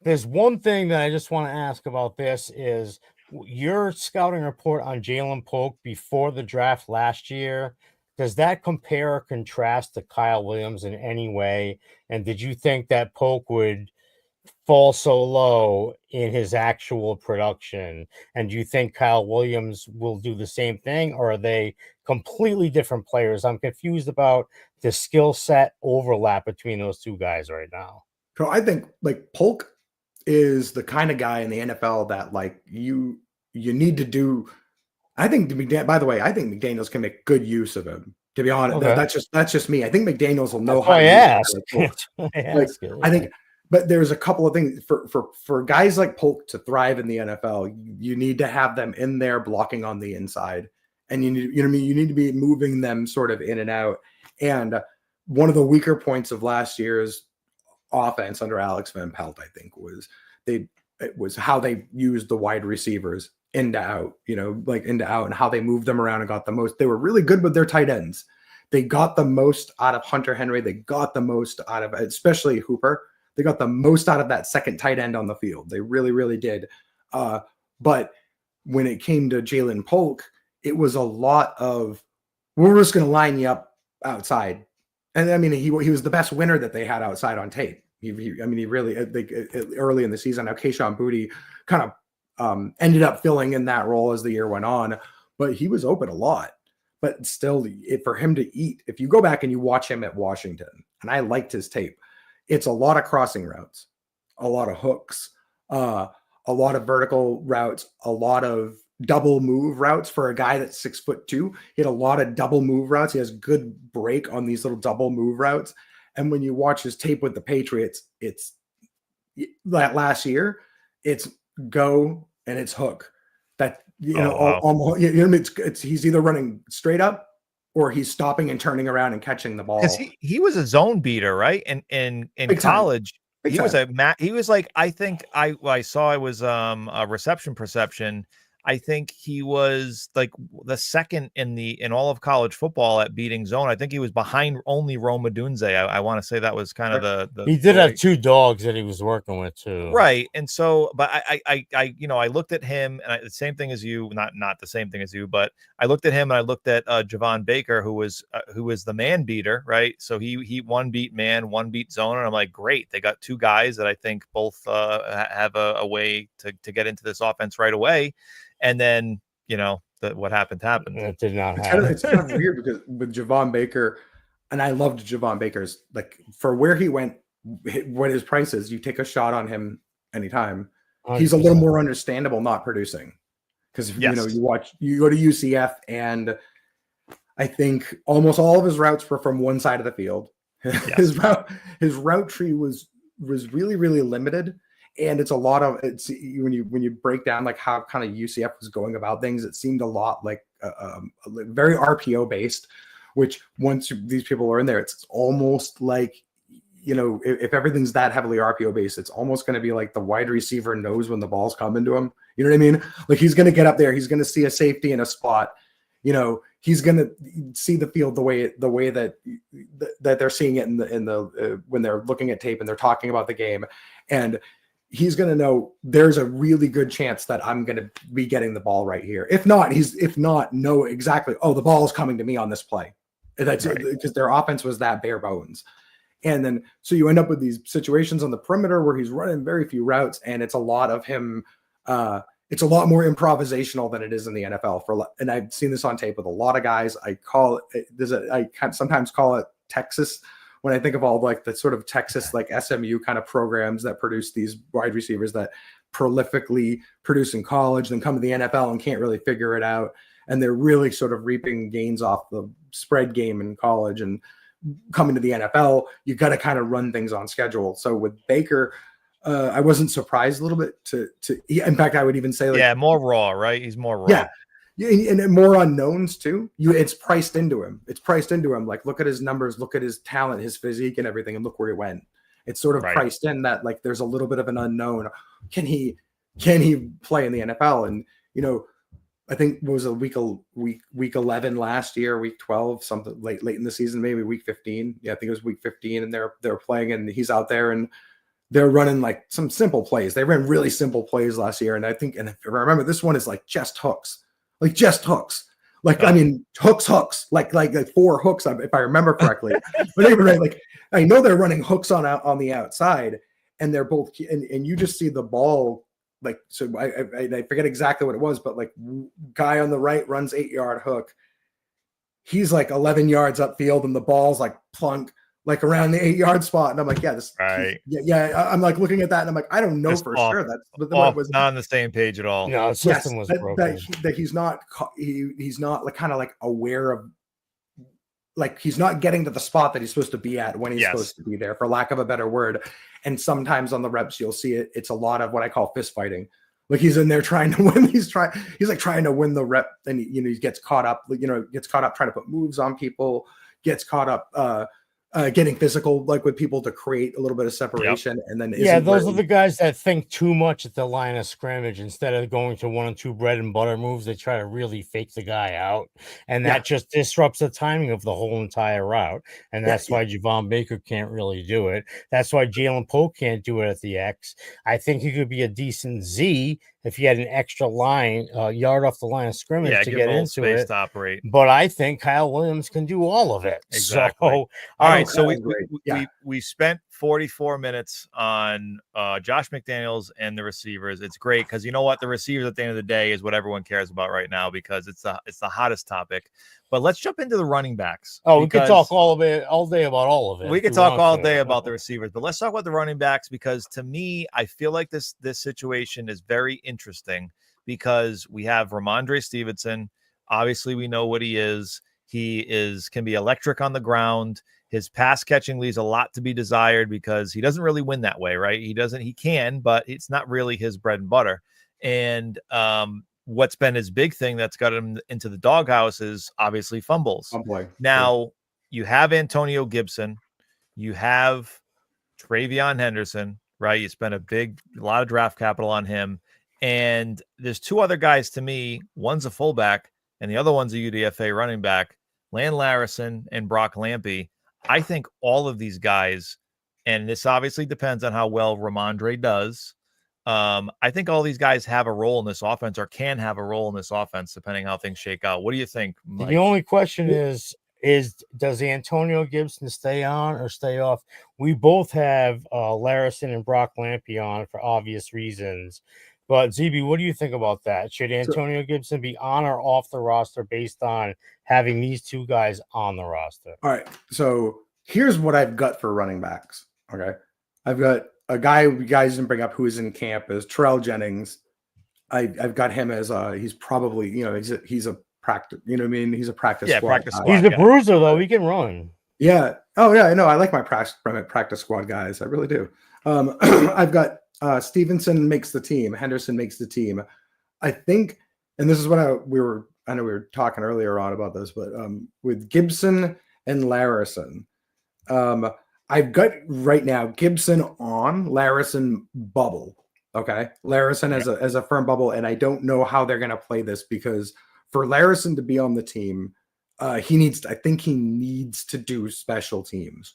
Speaker 3: There's one thing that I just want to ask about this is your scouting report on Jalen Polk before the draft last year. Does that compare or contrast to Kyle Williams in any way? And did you think that Polk would fall so low in his actual production? And do you think Kyle Williams will do the same thing, or are they completely different players? I'm confused about the skill set overlap between those two guys right now.
Speaker 4: So I think like Polk is the kind of guy in the NFL that like you need to do. I think I think McDaniels can make good use of him. To be honest, that's just me. I think McDaniels will know how to use him. I think, but there's a couple of things for guys like Polk to thrive in the NFL. You need to have them in there blocking on the inside, and you need to be moving them sort of in and out. And one of the weaker points of last year's offense under Alex Van Pelt, I think, was how they used the wide receivers in to out, into out, and how they moved them around and got the most. They were really good with their tight ends. They got the most out of Hunter Henry. They got the most out of, especially Hooper. They got the most out of that second tight end on the field. They really, really did. But when it came to Jalen Polk, it was a lot of, we're just going to line you up outside. And I mean, he was the best winner that they had outside on tape. He really, early in the season, now Kayshon Boutte kind of ended up filling in that role as the year went on, but he was open a lot. but still, for him to eat, if you go back and you watch him at Washington, and I liked his tape, it's a lot of crossing routes, a lot of hooks, a lot of vertical routes, a lot of double move routes for a guy that's 6'2". He had a lot of double move routes. He has good break on these little double move routes. And when you watch his tape with the Patriots, it's that last year, it's go and it's hook. That almost, he's either running straight up or he's stopping and turning around and catching the ball.
Speaker 2: Because he was a zone beater, right? And in college, he was like, I think I saw it was a reception perception. I think he was like the second in all of college football at beating zone. I think he was behind only Rome Odunze. I want to say that was kind of the
Speaker 3: he did have 2 dogs that he was working with too.
Speaker 2: Right. And so, but I looked at him, and the same thing as you, not the same thing as you, but I looked at him and I looked at Javon Baker, who was the man beater, right? So he one beat man, one beat zone, and I'm like, great, they got 2 guys that I think both have a way to get into this offense right away. And then, what happened.
Speaker 3: It did not happen.
Speaker 4: It's kind of weird because with Javon Baker, and I loved Javon Baker's, like, for where he went, what his price is, you take a shot on him anytime. 100%. He's a little more understandable not producing. Because, you go to UCF, and I think almost all of his routes were from one side of the field. Yes. His route tree was really, really limited. And it's a lot of when you break down like how kind of UCF was going about things, it seemed a lot like very RPO based, which once these people are in there, it's almost like, if everything's that heavily RPO based, it's almost going to be like the wide receiver knows when the ball's coming to him. You know what I mean? Like, he's going to get up there, he's going to see a safety in a spot. He's going to see the field the way that they're seeing it in the when they're looking at tape and they're talking about the game. And he's going to know there's a really good chance that I'm going to be getting the ball right here. If not, know exactly, the ball is coming to me on this play. That's right. Because their offense was that bare bones. And then, so you end up with these situations on the perimeter where he's running very few routes, and it's a lot of him. It's a lot more improvisational than it is in the NFL. And I've seen this on tape with a lot of guys. I sometimes call it Texas. When I think of all like the sort of Texas, like SMU kind of programs that produce these wide receivers that prolifically produce in college, then come to the NFL and can't really figure it out. And they're really sort of reaping gains off the spread game in college, and coming to the NFL, you got to kind of run things on schedule. So with Baker, I wasn't surprised a little bit in fact, I would even say
Speaker 2: more raw, right? He's more raw.
Speaker 4: Yeah, and more unknowns too. It's priced into him. Like, look at his numbers, look at his talent, his physique, and everything, and look where he went. It's sort of priced in that, like, there's a little bit of an unknown. Can he play in the NFL? And I think it was a week 11 last year, week 12, something late in the season, maybe week 15. Yeah, I think it was week 15, and they're playing, and he's out there, and they're running like some simple plays. They ran really simple plays last year, and I think, and if I remember, this one is like just hooks. Like, just hooks. Like, I mean, hooks, like 4 hooks, if I remember correctly. But anyway, like, I know they're running hooks on the outside, and they're both, and you just see the ball, like, so I forget exactly what it was, but like, guy on the right runs 8-yard hook. He's like 11 yards upfield, and the ball's like plunk, like around the 8-yard spot. And I'm like, I'm like looking at that, and I'm like, I don't know for sure. That's
Speaker 2: was not on the same page at all.
Speaker 3: No, the system was broken.
Speaker 4: That he's not like kind of like aware of, like, he's not getting to the spot that he's supposed to be at when he's supposed to be there, for lack of a better word. And sometimes on the reps, you'll see it. It's a lot of what I call fist fighting. Like, he's in there trying to win. He's like trying to win the rep, and he gets caught up. Gets caught up trying to put moves on people. Gets caught up getting physical, like, with people to create a little bit of separation. And then
Speaker 3: those are the guys that think too much at the line of scrimmage. Instead of going to 1 or 2 bread and butter moves, they try to really fake the guy out, and that just disrupts the timing of the whole entire route. And that's why Javon Baker can't really do it. That's why Jalen Pope can't do it at the X. I think he could be a decent Z if he had an extra line, yard off the line of scrimmage to get into it.
Speaker 2: To operate.
Speaker 3: But I think Kyle Williams can do all of it.
Speaker 2: Exactly.
Speaker 3: So,
Speaker 2: all right. So we spent 44 minutes on Josh McDaniels and the receivers. It's great because you know what? The receivers at the end of the day is what everyone cares about right now because it's the hottest topic. But let's jump into the running backs.
Speaker 3: Oh, we could talk all day about all of it.
Speaker 2: We could talk all day about the receivers, but let's talk about the running backs because to me, I feel like this situation is very interesting because we have Ramondre Stevenson. Obviously, we know what he is. Can be electric on the ground. His pass catching leaves a lot to be desired because he doesn't really win that way, right? He can, but it's not really his bread and butter. And what's been his big thing that's got him into the doghouse is obviously fumbles. Now you have Antonio Gibson, you have Travion Henderson, right? You spent a lot of draft capital on him. And there's two other guys to me. One's a fullback and the other one's a UDFA running back, Lan Larison and Brock Lampy. I think all of these guys, and this obviously depends on how well Ramondre does. I think all these guys have a role in this offense or can have a role in this offense, depending how things shake out. What do you think, Mike?
Speaker 3: The only question is does Antonio Gibson stay on or stay off? We both have Larison and Brock Lampy on for obvious reasons. But ZeeBee, what do you think about that? Should Antonio Gibson be on or off the roster based on having these two guys on the roster?
Speaker 4: All right. So here's what I've got for running backs. Okay. I've got a guy you guys didn't bring up who is in camp is Terrell Jennings. I've got him as he's probably, he's a practice, you know what I mean? He's a practice squad.
Speaker 2: Practice squad.
Speaker 3: He's a bruiser though. He can run.
Speaker 4: Yeah. Oh yeah. I know. I like my practice squad guys. I really do. I've got Stevenson makes the team. Henderson makes the team. I think, and this is what I know we were talking earlier on about this, but with Gibson and Larison, I've got right now Gibson on, Larison bubble. Okay. Larison as a firm bubble. And I don't know how they're going to play this because for Larison to be on the team, I think he needs to do special teams.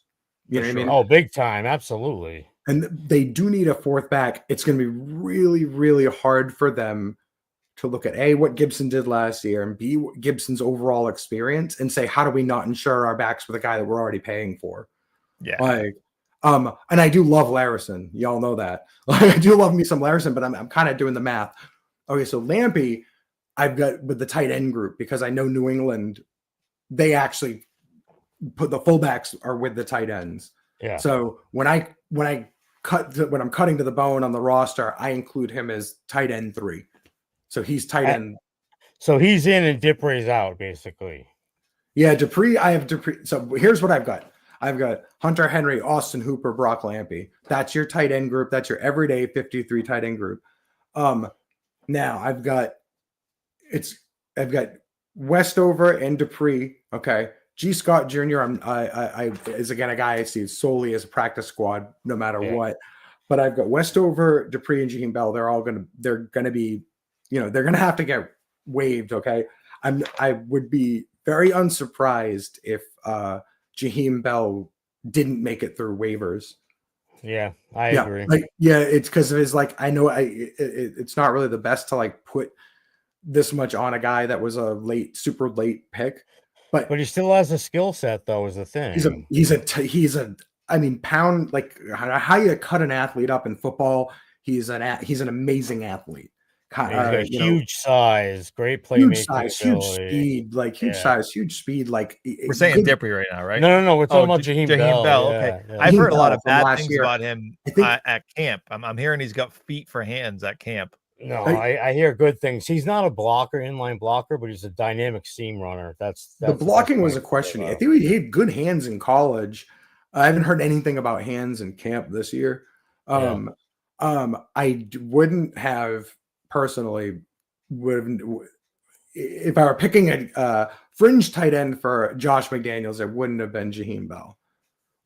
Speaker 4: You know what I mean?
Speaker 3: Oh, big time. Absolutely.
Speaker 4: And they do need a fourth back. It's going to be really, really hard for them to look at A, what Gibson did last year, and B, Gibson's overall experience, and say, how do we not insure our backs with a guy that we're already paying for?
Speaker 2: Yeah.
Speaker 4: And I do love Larison. Y'all know that. I do love me some Larison, but I'm kind of doing the math. Okay, so Lampy, I've got with the tight end group because I know New England, they actually put the fullbacks are with the tight ends.
Speaker 3: Yeah.
Speaker 4: So when I'm cutting to the bone on the roster, I include him as tight end 3. So he's tight end.
Speaker 3: So he's in and Dupree's out, basically.
Speaker 4: Yeah, Dupree. I have Dupree. So here's what I've got. I've got Hunter Henry, Austin Hooper, Brock Lampy. That's your tight end group. That's your everyday 53 tight end group. Now I've got Westover and Dupree. Okay. G. Scott Jr. I is again a guy I see solely as a practice squad, no matter what. But I've got Westover, Dupree, and Jaheim Bell. They're gonna be, they're gonna have to get waived. Okay, I would be very unsurprised if Jaheim Bell didn't make it through waivers.
Speaker 3: Yeah, I agree.
Speaker 4: It's because of his I know it's not really the best to put this much on a guy that was a super late pick. But
Speaker 3: he still has a skill set, though, is the thing.
Speaker 4: Pound, how you cut an athlete up in football. He's an amazing athlete.
Speaker 3: He's got huge size, great playmaking,
Speaker 4: huge speed, huge speed.
Speaker 2: We're saying Dupree right now, right?
Speaker 3: No. We're talking about Jaheim Bell.
Speaker 2: Okay, I've heard a lot of bad things about him at camp. I'm hearing he's got feet for hands at camp.
Speaker 3: No, I hear good things. He's not a inline blocker, but he's a dynamic seam runner. That's
Speaker 4: the blocking was a question. I think he had good hands in college. I haven't heard anything about hands in camp this year. I wouldn't have personally if I were picking a fringe tight end for Josh McDaniels, it wouldn't have been Jaheim Bell.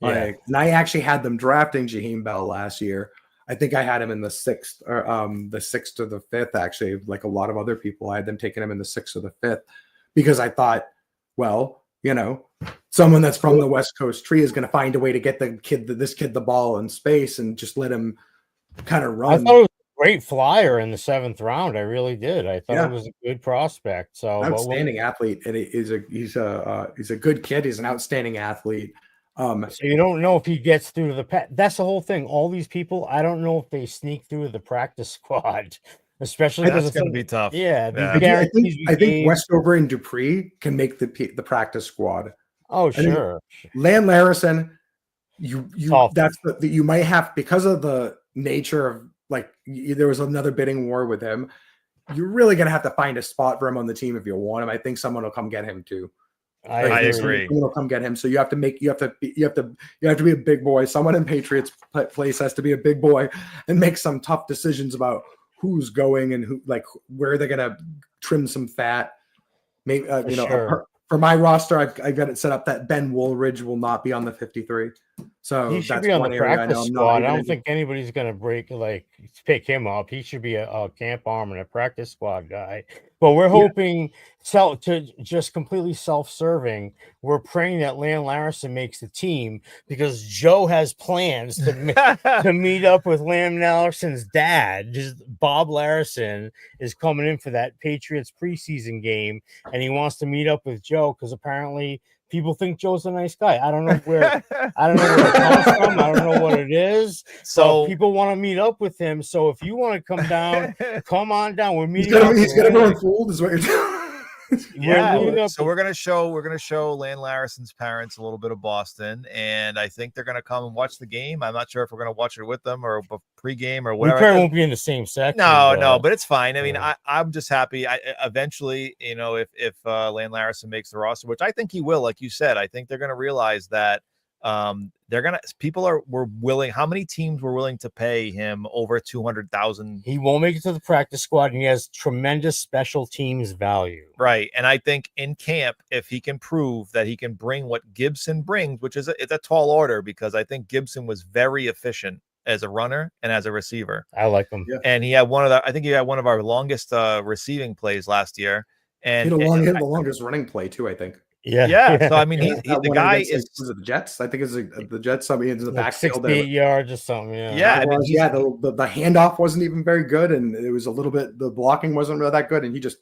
Speaker 4: And I actually had them drafting Jaheim Bell last year. I think I had him in the 6th or the 6th or the 5th, actually, like a lot of other people. I had them taking him in the 6th or the 5th because I thought, well, someone that's from the West Coast tree is going to find a way to get this kid the ball in space and just let him kind of run.
Speaker 3: I thought it was a great flyer in the 7th round. I really did. I thought it was a good prospect. So
Speaker 4: outstanding athlete, and he's a good kid. He's an outstanding athlete.
Speaker 3: So you don't know if he gets through the that's the whole thing. All these people, I don't know if they sneak through the practice squad, especially because
Speaker 2: That's going to be tough.
Speaker 3: Yeah,
Speaker 4: I think Westover and Dupree can make the practice squad.
Speaker 3: Oh, sure.
Speaker 4: Land Larison, you you might have, because of the nature of there was another bidding war with him. You're really gonna have to find a spot for him on the team if you want him. I think someone will come get him too.
Speaker 2: I agree.
Speaker 4: Someone will come get him. So you have to be a big boy. Someone in Patriots place has to be a big boy and make some tough decisions about who's going and where they're gonna trim some fat. Maybe for my roster, I've got it set up that Ben Woolridge will not be on the 53. So
Speaker 3: he should be on the practice squad. I don't think anybody's gonna pick him up. He should be a camp arm and a practice squad guy. But we're hoping to just completely self-serving. We're praying that Land Larison makes the team because Joe has plans to meet up with Land Larison's dad. Just Bob Larison is coming in for that Patriots preseason game, and he wants to meet up with Joe because apparently people think Joe's a nice guy. I don't know where it comes from. I don't know what it is. So people want to meet up with him. So if you want to come down, come on down. We're meeting.
Speaker 4: He's gonna go unfold, is what you're telling.
Speaker 2: So we're gonna show Land Larison's parents a little bit of Boston, and I think they're gonna come and watch the game. I'm not sure if we're gonna watch it with them or pregame or whatever.
Speaker 3: We probably won't be in the same section.
Speaker 2: No, but it's fine. I mean, I'm just happy. Eventually, if Land Larison makes the roster, which I think he will, like you said, I think they're gonna realize that were willing. How many teams were willing to pay him over $200,000?
Speaker 3: He won't make it to the practice squad, and he has tremendous special teams value.
Speaker 2: Right, and I think in camp, if he can prove that he can bring what Gibson brings, which is it's a tall order, because I think Gibson was very efficient as a runner and as a receiver.
Speaker 3: I like him,
Speaker 2: and he had one of our longest receiving plays last year, and
Speaker 4: he had the longest running play too, I think.
Speaker 2: Yeah. So I mean, he's the guy is
Speaker 4: was it the Jets? I think it's the Jets. Somebody into the backfield,
Speaker 3: 68 yards or something.
Speaker 4: The handoff wasn't even very good, and it was a little bit. The blocking wasn't really that good, and he just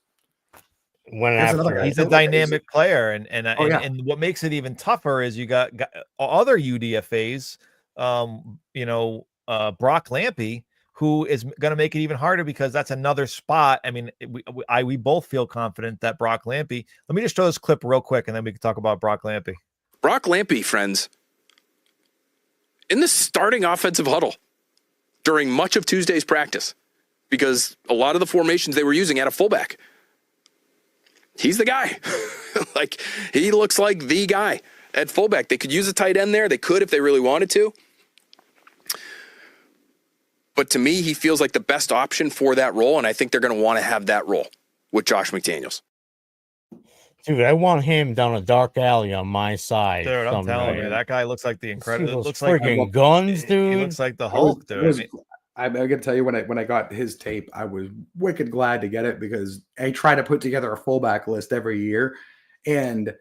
Speaker 3: went after.
Speaker 2: He's a dynamic player, and what makes it even tougher is you got other UDFAs. Brock Lampy, who is going to make it even harder because that's another spot. I mean, we both feel confident that Brock Lampy. Let me just show this clip real quick, and then we can talk about Brock Lampy.
Speaker 6: Brock Lampy, friends, in the starting offensive huddle during much of Tuesday's practice, because a lot of the formations they were using had a fullback. He's the guy. He looks like the guy at fullback. They could use a tight end there. They could if they really wanted to. But to me, he feels like the best option for that role, and I think they're going to want to have that role with Josh McDaniels.
Speaker 3: Dude, I want him down a dark alley on my side.
Speaker 2: Dude, I'm telling you, that guy looks like the incredible.
Speaker 3: Looks like guns, dude.
Speaker 2: He looks like the Hulk, dude.
Speaker 4: I'm gonna tell you, when I got his tape, I was wicked glad to get it because I try to put together a fullback list every year, and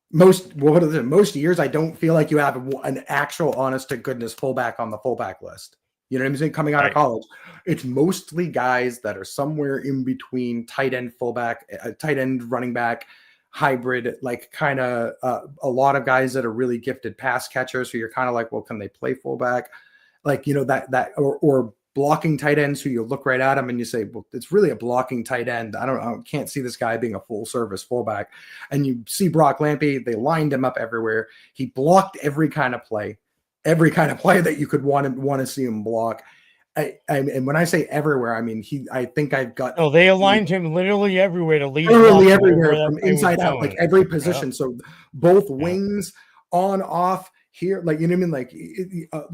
Speaker 4: most years I don't feel like you have an actual honest to goodness fullback on the fullback list. You know what I'm saying? Coming out of college, it's mostly guys that are somewhere in between tight end fullback, tight end running back, hybrid, kind of a lot of guys that are really gifted pass catchers. So you're kind of like, well, can they play fullback? Or blocking tight ends who you look right at them and you say, well, it's really a blocking tight end. I can't see this guy being a full service fullback. And you see Brock Lampy, they lined him up everywhere. He blocked every kind of play that you could want to see him block. And when I say everywhere, I mean, I think I've got.
Speaker 3: Oh, they aligned him literally everywhere to lead.
Speaker 4: Literally everywhere from inside out, every position. So both wings, on, off, here, you know what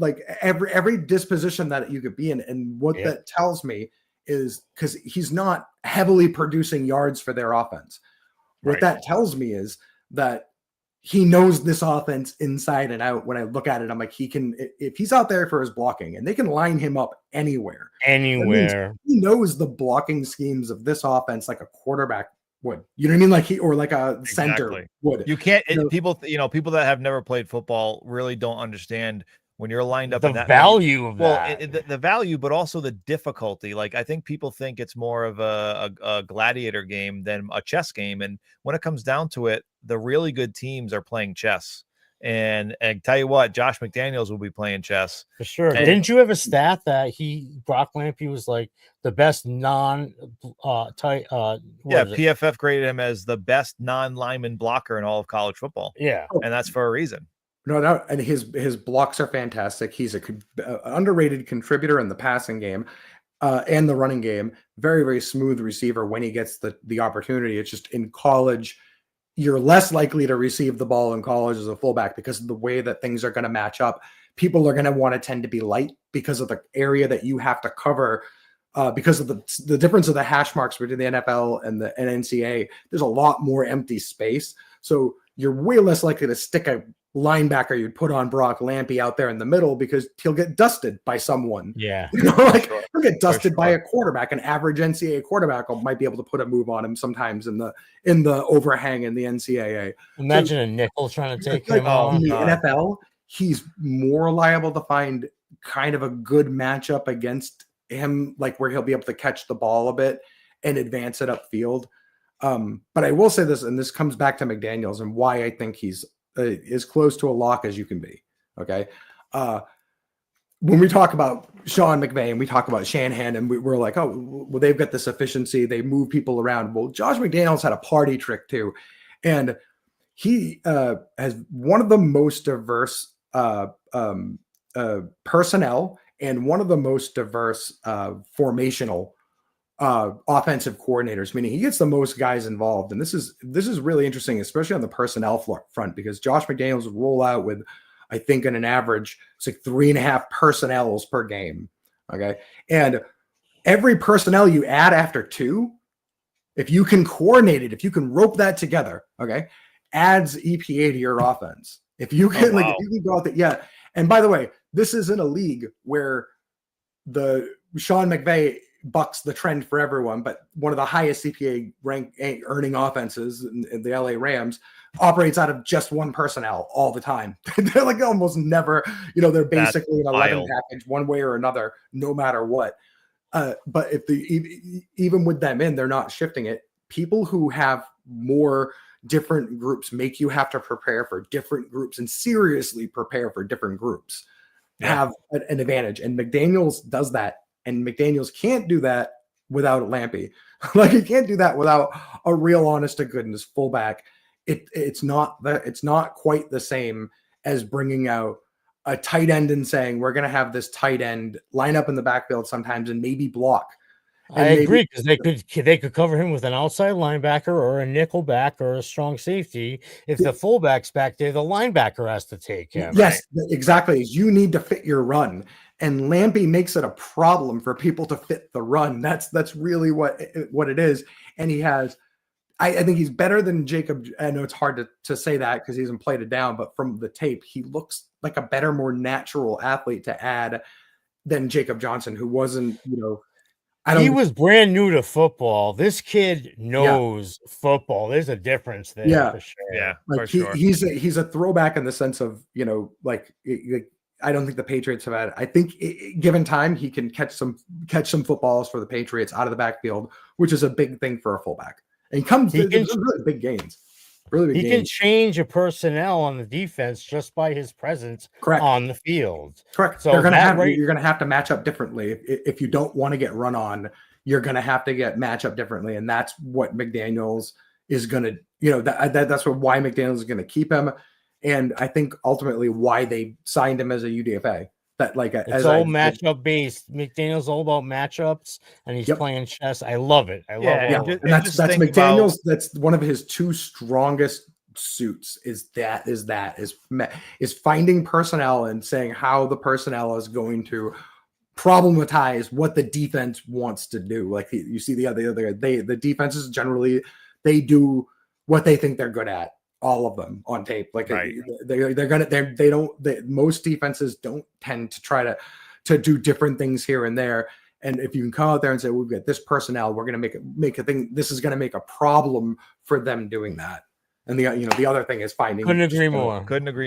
Speaker 4: I mean? Every disposition that you could be in. And what that tells me is because he's not heavily producing yards for their offense. What that tells me is that he knows this offense inside and out. When I look at it, I'm like, he can, if he's out there for his blocking, and they can line him up anywhere. He knows the blocking schemes of this offense like a quarterback would. You know what I mean? Or like a center would.
Speaker 2: You can't. People that have never played football really don't understand when you're lined up.
Speaker 3: The value of
Speaker 2: the value, but also the difficulty. I think people think it's more of a gladiator game than a chess game, and when it comes down to it, the really good teams are playing chess. And tell you what, Josh McDaniels will be playing chess
Speaker 3: for sure.
Speaker 2: And,
Speaker 3: didn't you have a stat that Brock Lampy was like the best
Speaker 2: PFF graded him as the best non-lineman blocker in all of college football.
Speaker 3: Yeah,
Speaker 2: and that's for a reason.
Speaker 4: No, and his blocks are fantastic. He's a underrated contributor in the passing game and the running game. Very, very smooth receiver when he gets the opportunity. It's just in college, you're less likely to receive the ball in college as a fullback because of the way that things are going to match up. People are going to want to tend to be light because of the area that you have to cover, because of the difference of the hash marks between the NFL and the NCAA. There's a lot more empty space. So you're way less likely to stick a linebacker you'd put on Brock Lampy out there in the middle because he'll get dusted by someone.
Speaker 3: Yeah.
Speaker 4: He'll get dusted by a quarterback. An average NCAA quarterback might be able to put a move on him sometimes in the overhang in the NCAA.
Speaker 3: Imagine a nickel trying to take him on.
Speaker 4: In the NFL, he's more liable to find kind of a good matchup against him, like where he'll be able to catch the ball a bit and advance it upfield. But I will say this, and this comes back to McDaniels and why I think he's as close to a lock as you can be. Okay. When we talk about Sean McVay and we talk about Shanahan and we're like, oh, well, they've got this efficiency. They move people around. Well, Josh McDaniels had a party trick too. And he has one of the most diverse personnel and one of the most diverse formational offensive coordinators, meaning he gets the most guys involved. And this is really interesting, especially on the personnel front, because Josh McDaniels would roll out with, I think on an average, it's like 3.5 personnels per game. Okay. And every personnel you add after 2, if you can coordinate it, if you can rope that together, okay, adds EPA to your offense. If you can, if you can go out there, yeah. And by the way, this is in a league where the Sean McVay bucks the trend for everyone, but one of the highest CPA rank earning offenses in the LA Rams operates out of just one personnel all the time. They're like almost never, they're basically an 11 package one way or another, no matter what. But if even with them in, they're not shifting it. People who have more different groups make you have to prepare for different groups and seriously prepare for different groups. Have an advantage. And McDaniels does that. And McDaniels can't do that without Lampy. Like he can't do that without a real honest to goodness fullback. It's not quite the same as bringing out a tight end and saying, we're going to have this tight end line up in the backfield sometimes and maybe block.
Speaker 3: I agree, because they could cover him with an outside linebacker or a nickel back or a strong safety. If the fullback's back there, the linebacker has to take him.
Speaker 4: Yes, exactly. You need to fit your run. And Lampy makes it a problem for people to fit the run. That's really what it is. And he has, I think he's better than Jacob. I know it's hard to say that because he hasn't played it down, but from the tape, he looks like a better, more natural athlete to add than Jacob Johnson, who wasn't,
Speaker 3: he was brand new to football. This kid knows football. There's a difference there for sure.
Speaker 2: Yeah,
Speaker 4: like
Speaker 2: for sure.
Speaker 4: He's a throwback in the sense of, I don't think the Patriots have had. I think given time, he can catch some footballs for the Patriots out of the backfield, which is a big thing for a fullback. And he comes really big gains. Really big gains.
Speaker 3: He can change a personnel on the defense just by his presence on the field.
Speaker 4: Correct. So you're going to have to match up differently. If you don't want to get run on, you're going to have to match up differently. And that's what McDaniels is going to, that's why McDaniels is going to keep him. And I think ultimately why they signed him as a UDFA. That
Speaker 3: it's all matchup based. McDaniel's all about matchups, and he's playing chess. I love it. I love it.
Speaker 4: And that's McDaniel's. That's one of his 2 strongest suits. Is finding personnel and saying how the personnel is going to problematize what the defense wants to do. Like you see the defenses generally they do what they think they're good at. All of them on tape. Like most defenses don't tend to try to do different things here and there. And if you can come out there and say, we've got this personnel, we're going to make a thing. This is going to make a problem for them doing that. And the other thing is finding.
Speaker 3: Couldn't agree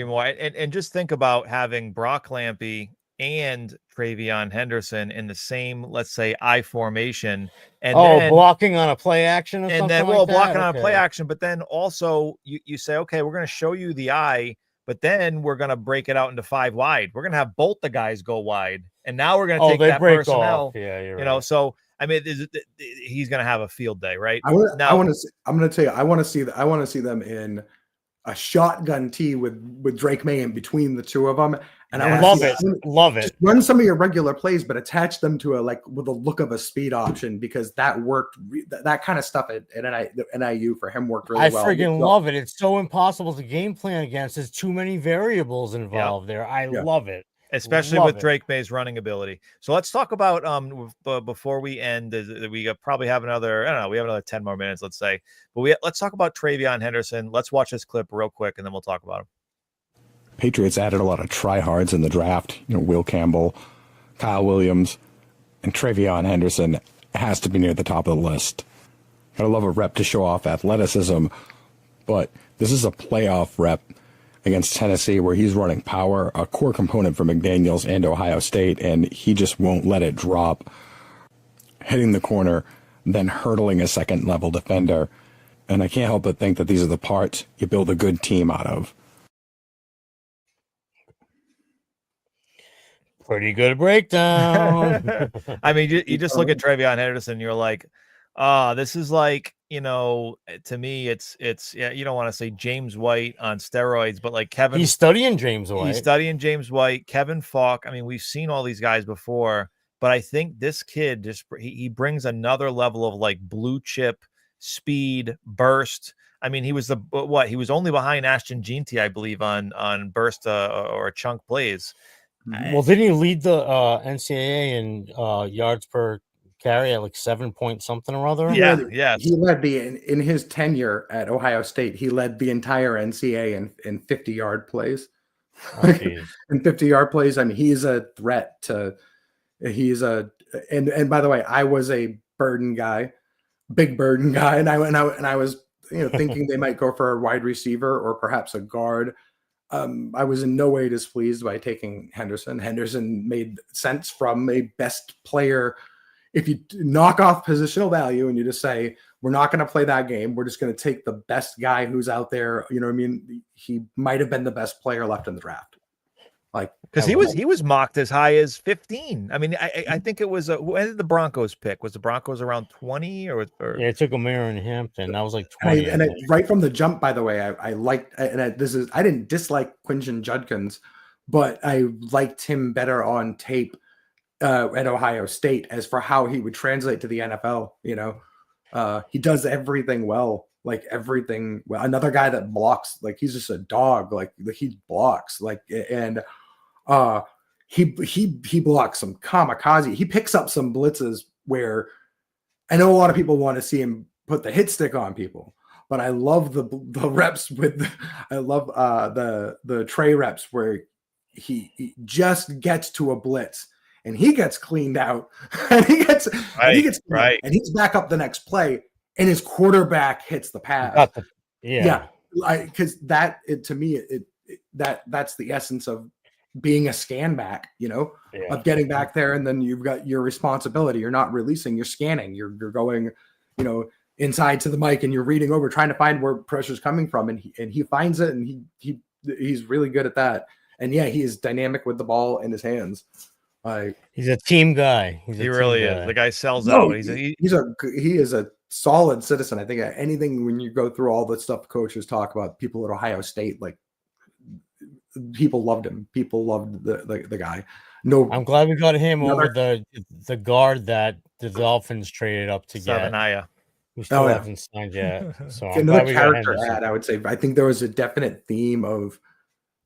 Speaker 3: more.
Speaker 2: And just think about having Brock Lampy and Travion Henderson in the same, let's say, I formation, and
Speaker 3: blocking on a play action or something like that?
Speaker 2: Blocking on a play action, but then also you say, okay, we're going to show you the I, but then we're going to break it out into 5 wide. We're going to have both the guys go wide, and now we're going to take that personnel.
Speaker 3: Yeah, you're
Speaker 2: right.
Speaker 3: Know,
Speaker 2: so I mean, he's going to have a field day, right?
Speaker 4: I'm going to tell you, I want to see them in a shotgun tee with Drake May in between the two of them. And I
Speaker 3: love it.
Speaker 4: Just run some of your regular plays, but attach them to with a look of a speed option, because that worked. That kind of stuff at NIU for him worked really well.
Speaker 3: I freaking love it. It's so impossible to game plan against. There's too many variables involved there. I love it.
Speaker 2: Especially with Drake May's running ability. So let's talk about before we end. We probably have another. I don't know. We have another 10 more minutes, let's say. But let's talk about Travion Henderson. Let's watch this clip real quick, and then we'll talk about him.
Speaker 5: Patriots added a lot of tryhards in the draft. Will Campbell, Kyle Williams, and Travion Henderson has to be near the top of the list. Gotta love a rep to show off athleticism, but this is a playoff rep against Tennessee where he's running power, a core component for McDaniels and Ohio State, and he just won't let it drop. Hitting the corner, then hurdling a second-level defender. And I can't help but think that these are the parts you build a good team out of.
Speaker 3: Pretty good breakdown.
Speaker 2: I mean, you just look at Travion Henderson, you're like, this is like, to me, it's you don't want to say James White on steroids, but like Kevin.
Speaker 3: He's studying James White.
Speaker 2: He's studying James White, Kevin Falk. I mean, we've seen all these guys before, but I think this kid he brings another level of like blue chip speed, burst. I mean, he was he was only behind Ashton Jeanty, I believe, on burst or chunk plays.
Speaker 3: Well, didn't he lead the NCAA in yards per carry at like 7 point something or other?
Speaker 2: Yeah.
Speaker 4: He led in his tenure at Ohio State. He led the entire NCAA in 50-yard plays.
Speaker 3: Oh,
Speaker 4: in 50-yard plays, I mean, he's a threat to. And by the way, I was a big burden guy, and I was thinking they might go for a wide receiver or perhaps a guard. I was in no way displeased by taking Henderson. Henderson made sense from a best player. If you knock off positional value and you just say, we're not going to play that game, we're just going to take the best guy who's out there. You know what I mean? He might have been the best player left in the draft. Like,
Speaker 2: because he was mocked as high as 15. I mean, I think it was when did the Broncos pick? Was the Broncos around 20 or
Speaker 3: yeah, it took a mirror in Hampton. That was like 20.
Speaker 4: And right from the jump, by the way, I liked, and I didn't dislike Quinton Judkins, but I liked him better on tape at Ohio State as for how he would translate to the NFL. He does everything well. Like everything. Well, another guy that blocks, like he's just a dog. Like he blocks, and he blocks some kamikaze. He picks up some blitzes where I know a lot of people want to see him put the hit stick on people, but I love the reps I love the tray reps where he just gets to a blitz and he gets cleaned out and he gets right, and he's back up the next play. And his quarterback hits the pass. Because to me, that's the essence of being a scan back, of getting back there, and then you've got your responsibility. You're not releasing, you're scanning. You're going, inside to the mic, and you're reading over, trying to find where pressure's coming from, and he finds it, and he's really good at that. And yeah, he is dynamic with the ball in his hands.
Speaker 3: He's a team guy.
Speaker 2: He really is. The guy sells out. He
Speaker 4: is a solid citizen. I think anything when you go through all the stuff coaches talk about, people at Ohio State, like people loved him. People loved the guy. No,
Speaker 3: I'm glad we got him over the guard that the Dolphins traded up to get. We still haven't signed yet. So
Speaker 4: another character add, I would say. I think there was a definite theme of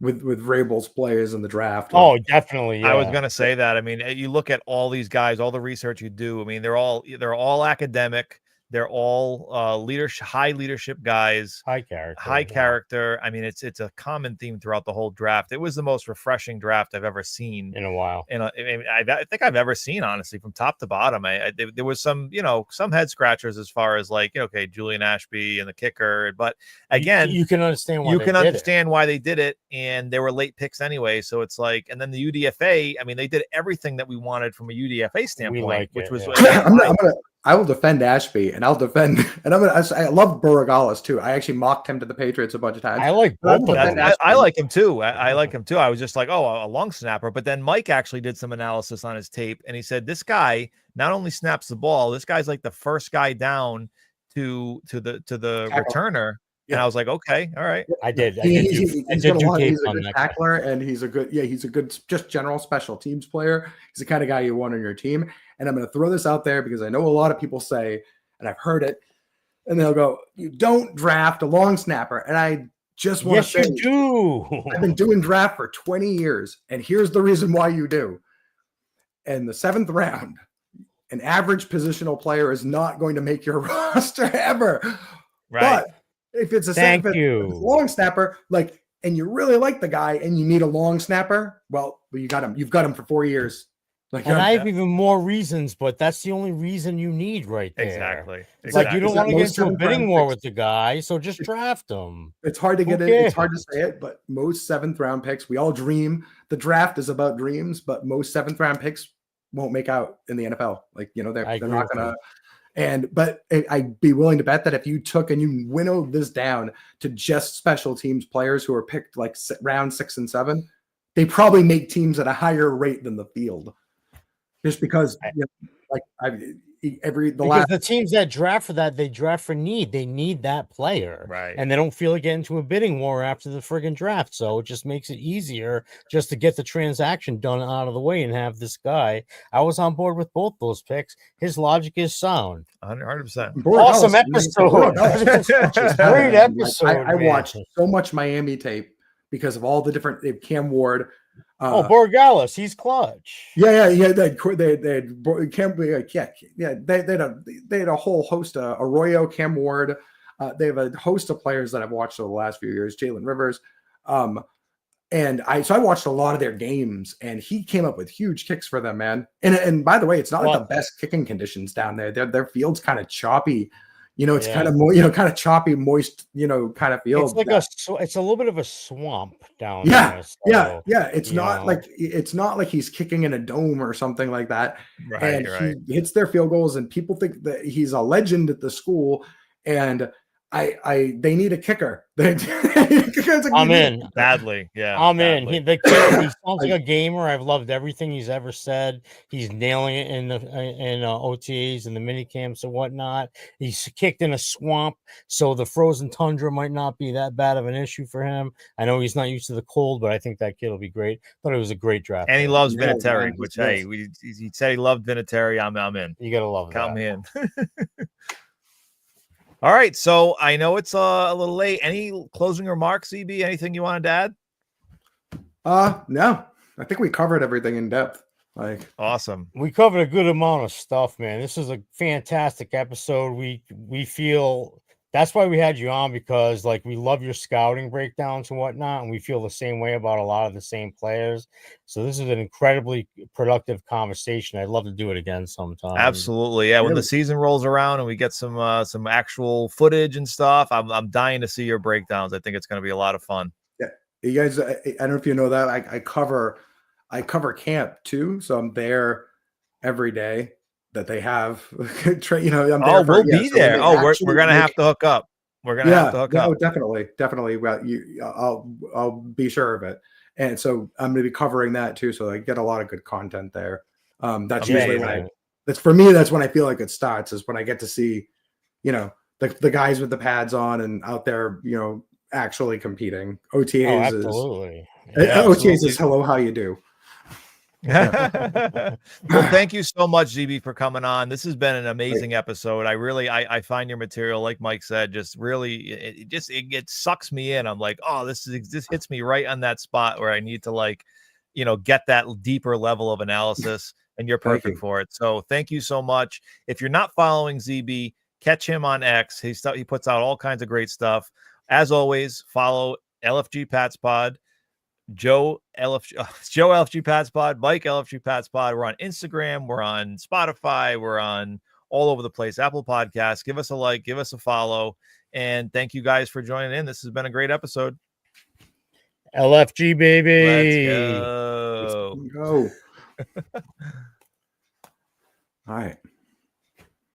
Speaker 4: with Vrabel's players in the draft.
Speaker 3: Oh, definitely. Yeah.
Speaker 2: I was going to say that. I mean, you look at all these guys, all the research you do. I mean, they're all academic. They're all high leadership guys,
Speaker 3: High character.
Speaker 2: high character. I mean, it's a common theme throughout the whole draft. It was the most refreshing draft I've ever seen
Speaker 3: in a while.
Speaker 2: I think I've ever seen, honestly, from top to bottom. There was some, some head scratchers as far as like, okay, Julian Ashby and the kicker, but again,
Speaker 3: you can understand
Speaker 2: why they did it, and they were late picks anyway. So it's like, and then the UDFA, I mean, they did everything that we wanted from a UDFA standpoint, which was.
Speaker 4: I will defend Ashby, and I love Burrigalis too. I actually mocked him to the Patriots a bunch of times.
Speaker 3: I like both of them.
Speaker 2: I like him too. I like him too. I was just like, oh, a long snapper. But then Mike actually did some analysis on his tape, and he said this guy not only snaps the ball, this guy's like the first guy down to the returner. Yeah. And I was like, okay, all right.
Speaker 4: He's a good tackler, and he's a good just general special teams player. He's the kind of guy you want on your team. And I'm going to throw this out there because I know a lot of people say, and I've heard it, and they'll go, you don't draft a long snapper. And I just want to say,
Speaker 3: you do.
Speaker 4: I've been doing draft for 20 years, and here's the reason why you do. In the 7th round, an average positional player is not going to make your roster ever.
Speaker 2: Right.
Speaker 4: But if it's a long snapper, like, and you really like the guy and you need a long snapper, well, you got him. You've got him for 4 years. Like,
Speaker 3: and I have even more reasons, but that's the only reason you need right there.
Speaker 2: Exactly.
Speaker 3: Like, you don't want to get into a bidding war with the guy, so just draft him.
Speaker 4: It's hard to get it. It's hard to say it, but most 7th round picks, we all dream. The draft is about dreams, but most 7th round picks won't make out in the NFL. Like, they're not going to. But I'd be willing to bet that if you took and you winnowed this down to just special teams players who are picked like round 6 and 7, they probably make teams at a higher rate than the field. Just because,
Speaker 3: the teams that draft for that, they draft for need. They need that player,
Speaker 2: right?
Speaker 3: And they don't feel like getting into a bidding war after the friggin' draft. So it just makes it easier just to get the transaction done out of the way and have this guy. I was on board with both those picks. His logic is sound.
Speaker 2: 100%.
Speaker 3: Awesome episode. Great episode.
Speaker 4: I watched so much Miami tape because of all the different Cam Ward.
Speaker 3: Borgalis, he's clutch.
Speaker 4: Yeah. They had a whole host of Arroyo, Cam Ward. They have a host of players that I've watched over the last few years. Jalen Rivers, and I watched a lot of their games, and he came up with huge kicks for them, man. And by the way, it's not like the best kicking conditions down there. Their field's kind of choppy. It's kind of more, kind of choppy, moist, kind of field.
Speaker 3: It's like it's a little bit of a swamp down
Speaker 4: there.
Speaker 3: So,
Speaker 4: yeah. It's not like he's kicking in a dome or something like that.
Speaker 2: Right,
Speaker 4: and he hits their field goals, and people think that he's a legend at the school. And they need a kicker.
Speaker 3: I'm in
Speaker 2: badly. Yeah,
Speaker 3: I'm in. He sounds like a gamer. I've loved everything he's ever said. He's nailing it in OTAs and the mini camps and whatnot. He's kicked in a swamp, so the frozen tundra might not be that bad of an issue for him. I know he's not used to the cold, but I think that kid will be great. Thought it was a great draft.
Speaker 2: And he loves Vinatieri, which he said he loved Vinatieri. I'm in.
Speaker 3: You gotta love
Speaker 2: Count me in. All right, so I know it's a little late. Any closing remarks, ZeeBee? Anything you wanted to add?
Speaker 4: No. I think we covered everything in depth.
Speaker 2: Awesome.
Speaker 3: We covered a good amount of stuff, man. This is a fantastic episode. We feel that's why we had you on, because we love your scouting breakdowns and whatnot, and we feel the same way about a lot of the same players. So this is an incredibly productive conversation. I'd love to do it again sometime.
Speaker 2: Absolutely, yeah. When the season rolls around and we get some actual footage and stuff, I'm dying to see your breakdowns. I think it's going to be a lot of fun.
Speaker 4: Yeah, you guys. I don't know if you know that I cover camp too, so I'm there every day that they have. I'm there
Speaker 2: we'll be there. We're gonna have to hook up. We're gonna have to hook up.
Speaker 4: Definitely. Well, I'll be sure of it. And so I'm gonna be covering that too. So I get a lot of good content there. That's usually that's when I feel like it starts, is when I get to see, the guys with the pads on and out there, actually competing. OTAs
Speaker 3: absolutely.
Speaker 4: OTAs is hello, how you do.
Speaker 2: Well, thank you so much, ZeeBee, for coming on. This has been an amazing episode. I find your material, like Mike said, just really it sucks me in. I'm like, oh, this hits me right on that spot where I need to get that deeper level of analysis, and you're perfect for it. So thank you so much. If you're not following ZeeBee, Catch him on X. He puts out all kinds of great stuff. As always, follow LFG Pats Pod, Joe LFG Pats Pod, Mike LFG Pats Pod. We're on Instagram. We're on Spotify. We're on all over the place. Apple Podcasts. Give us a like. Give us a follow. And thank you guys for joining in. This has been a great episode.
Speaker 3: LFG, baby.
Speaker 2: Let's go.
Speaker 4: Let's go. All right.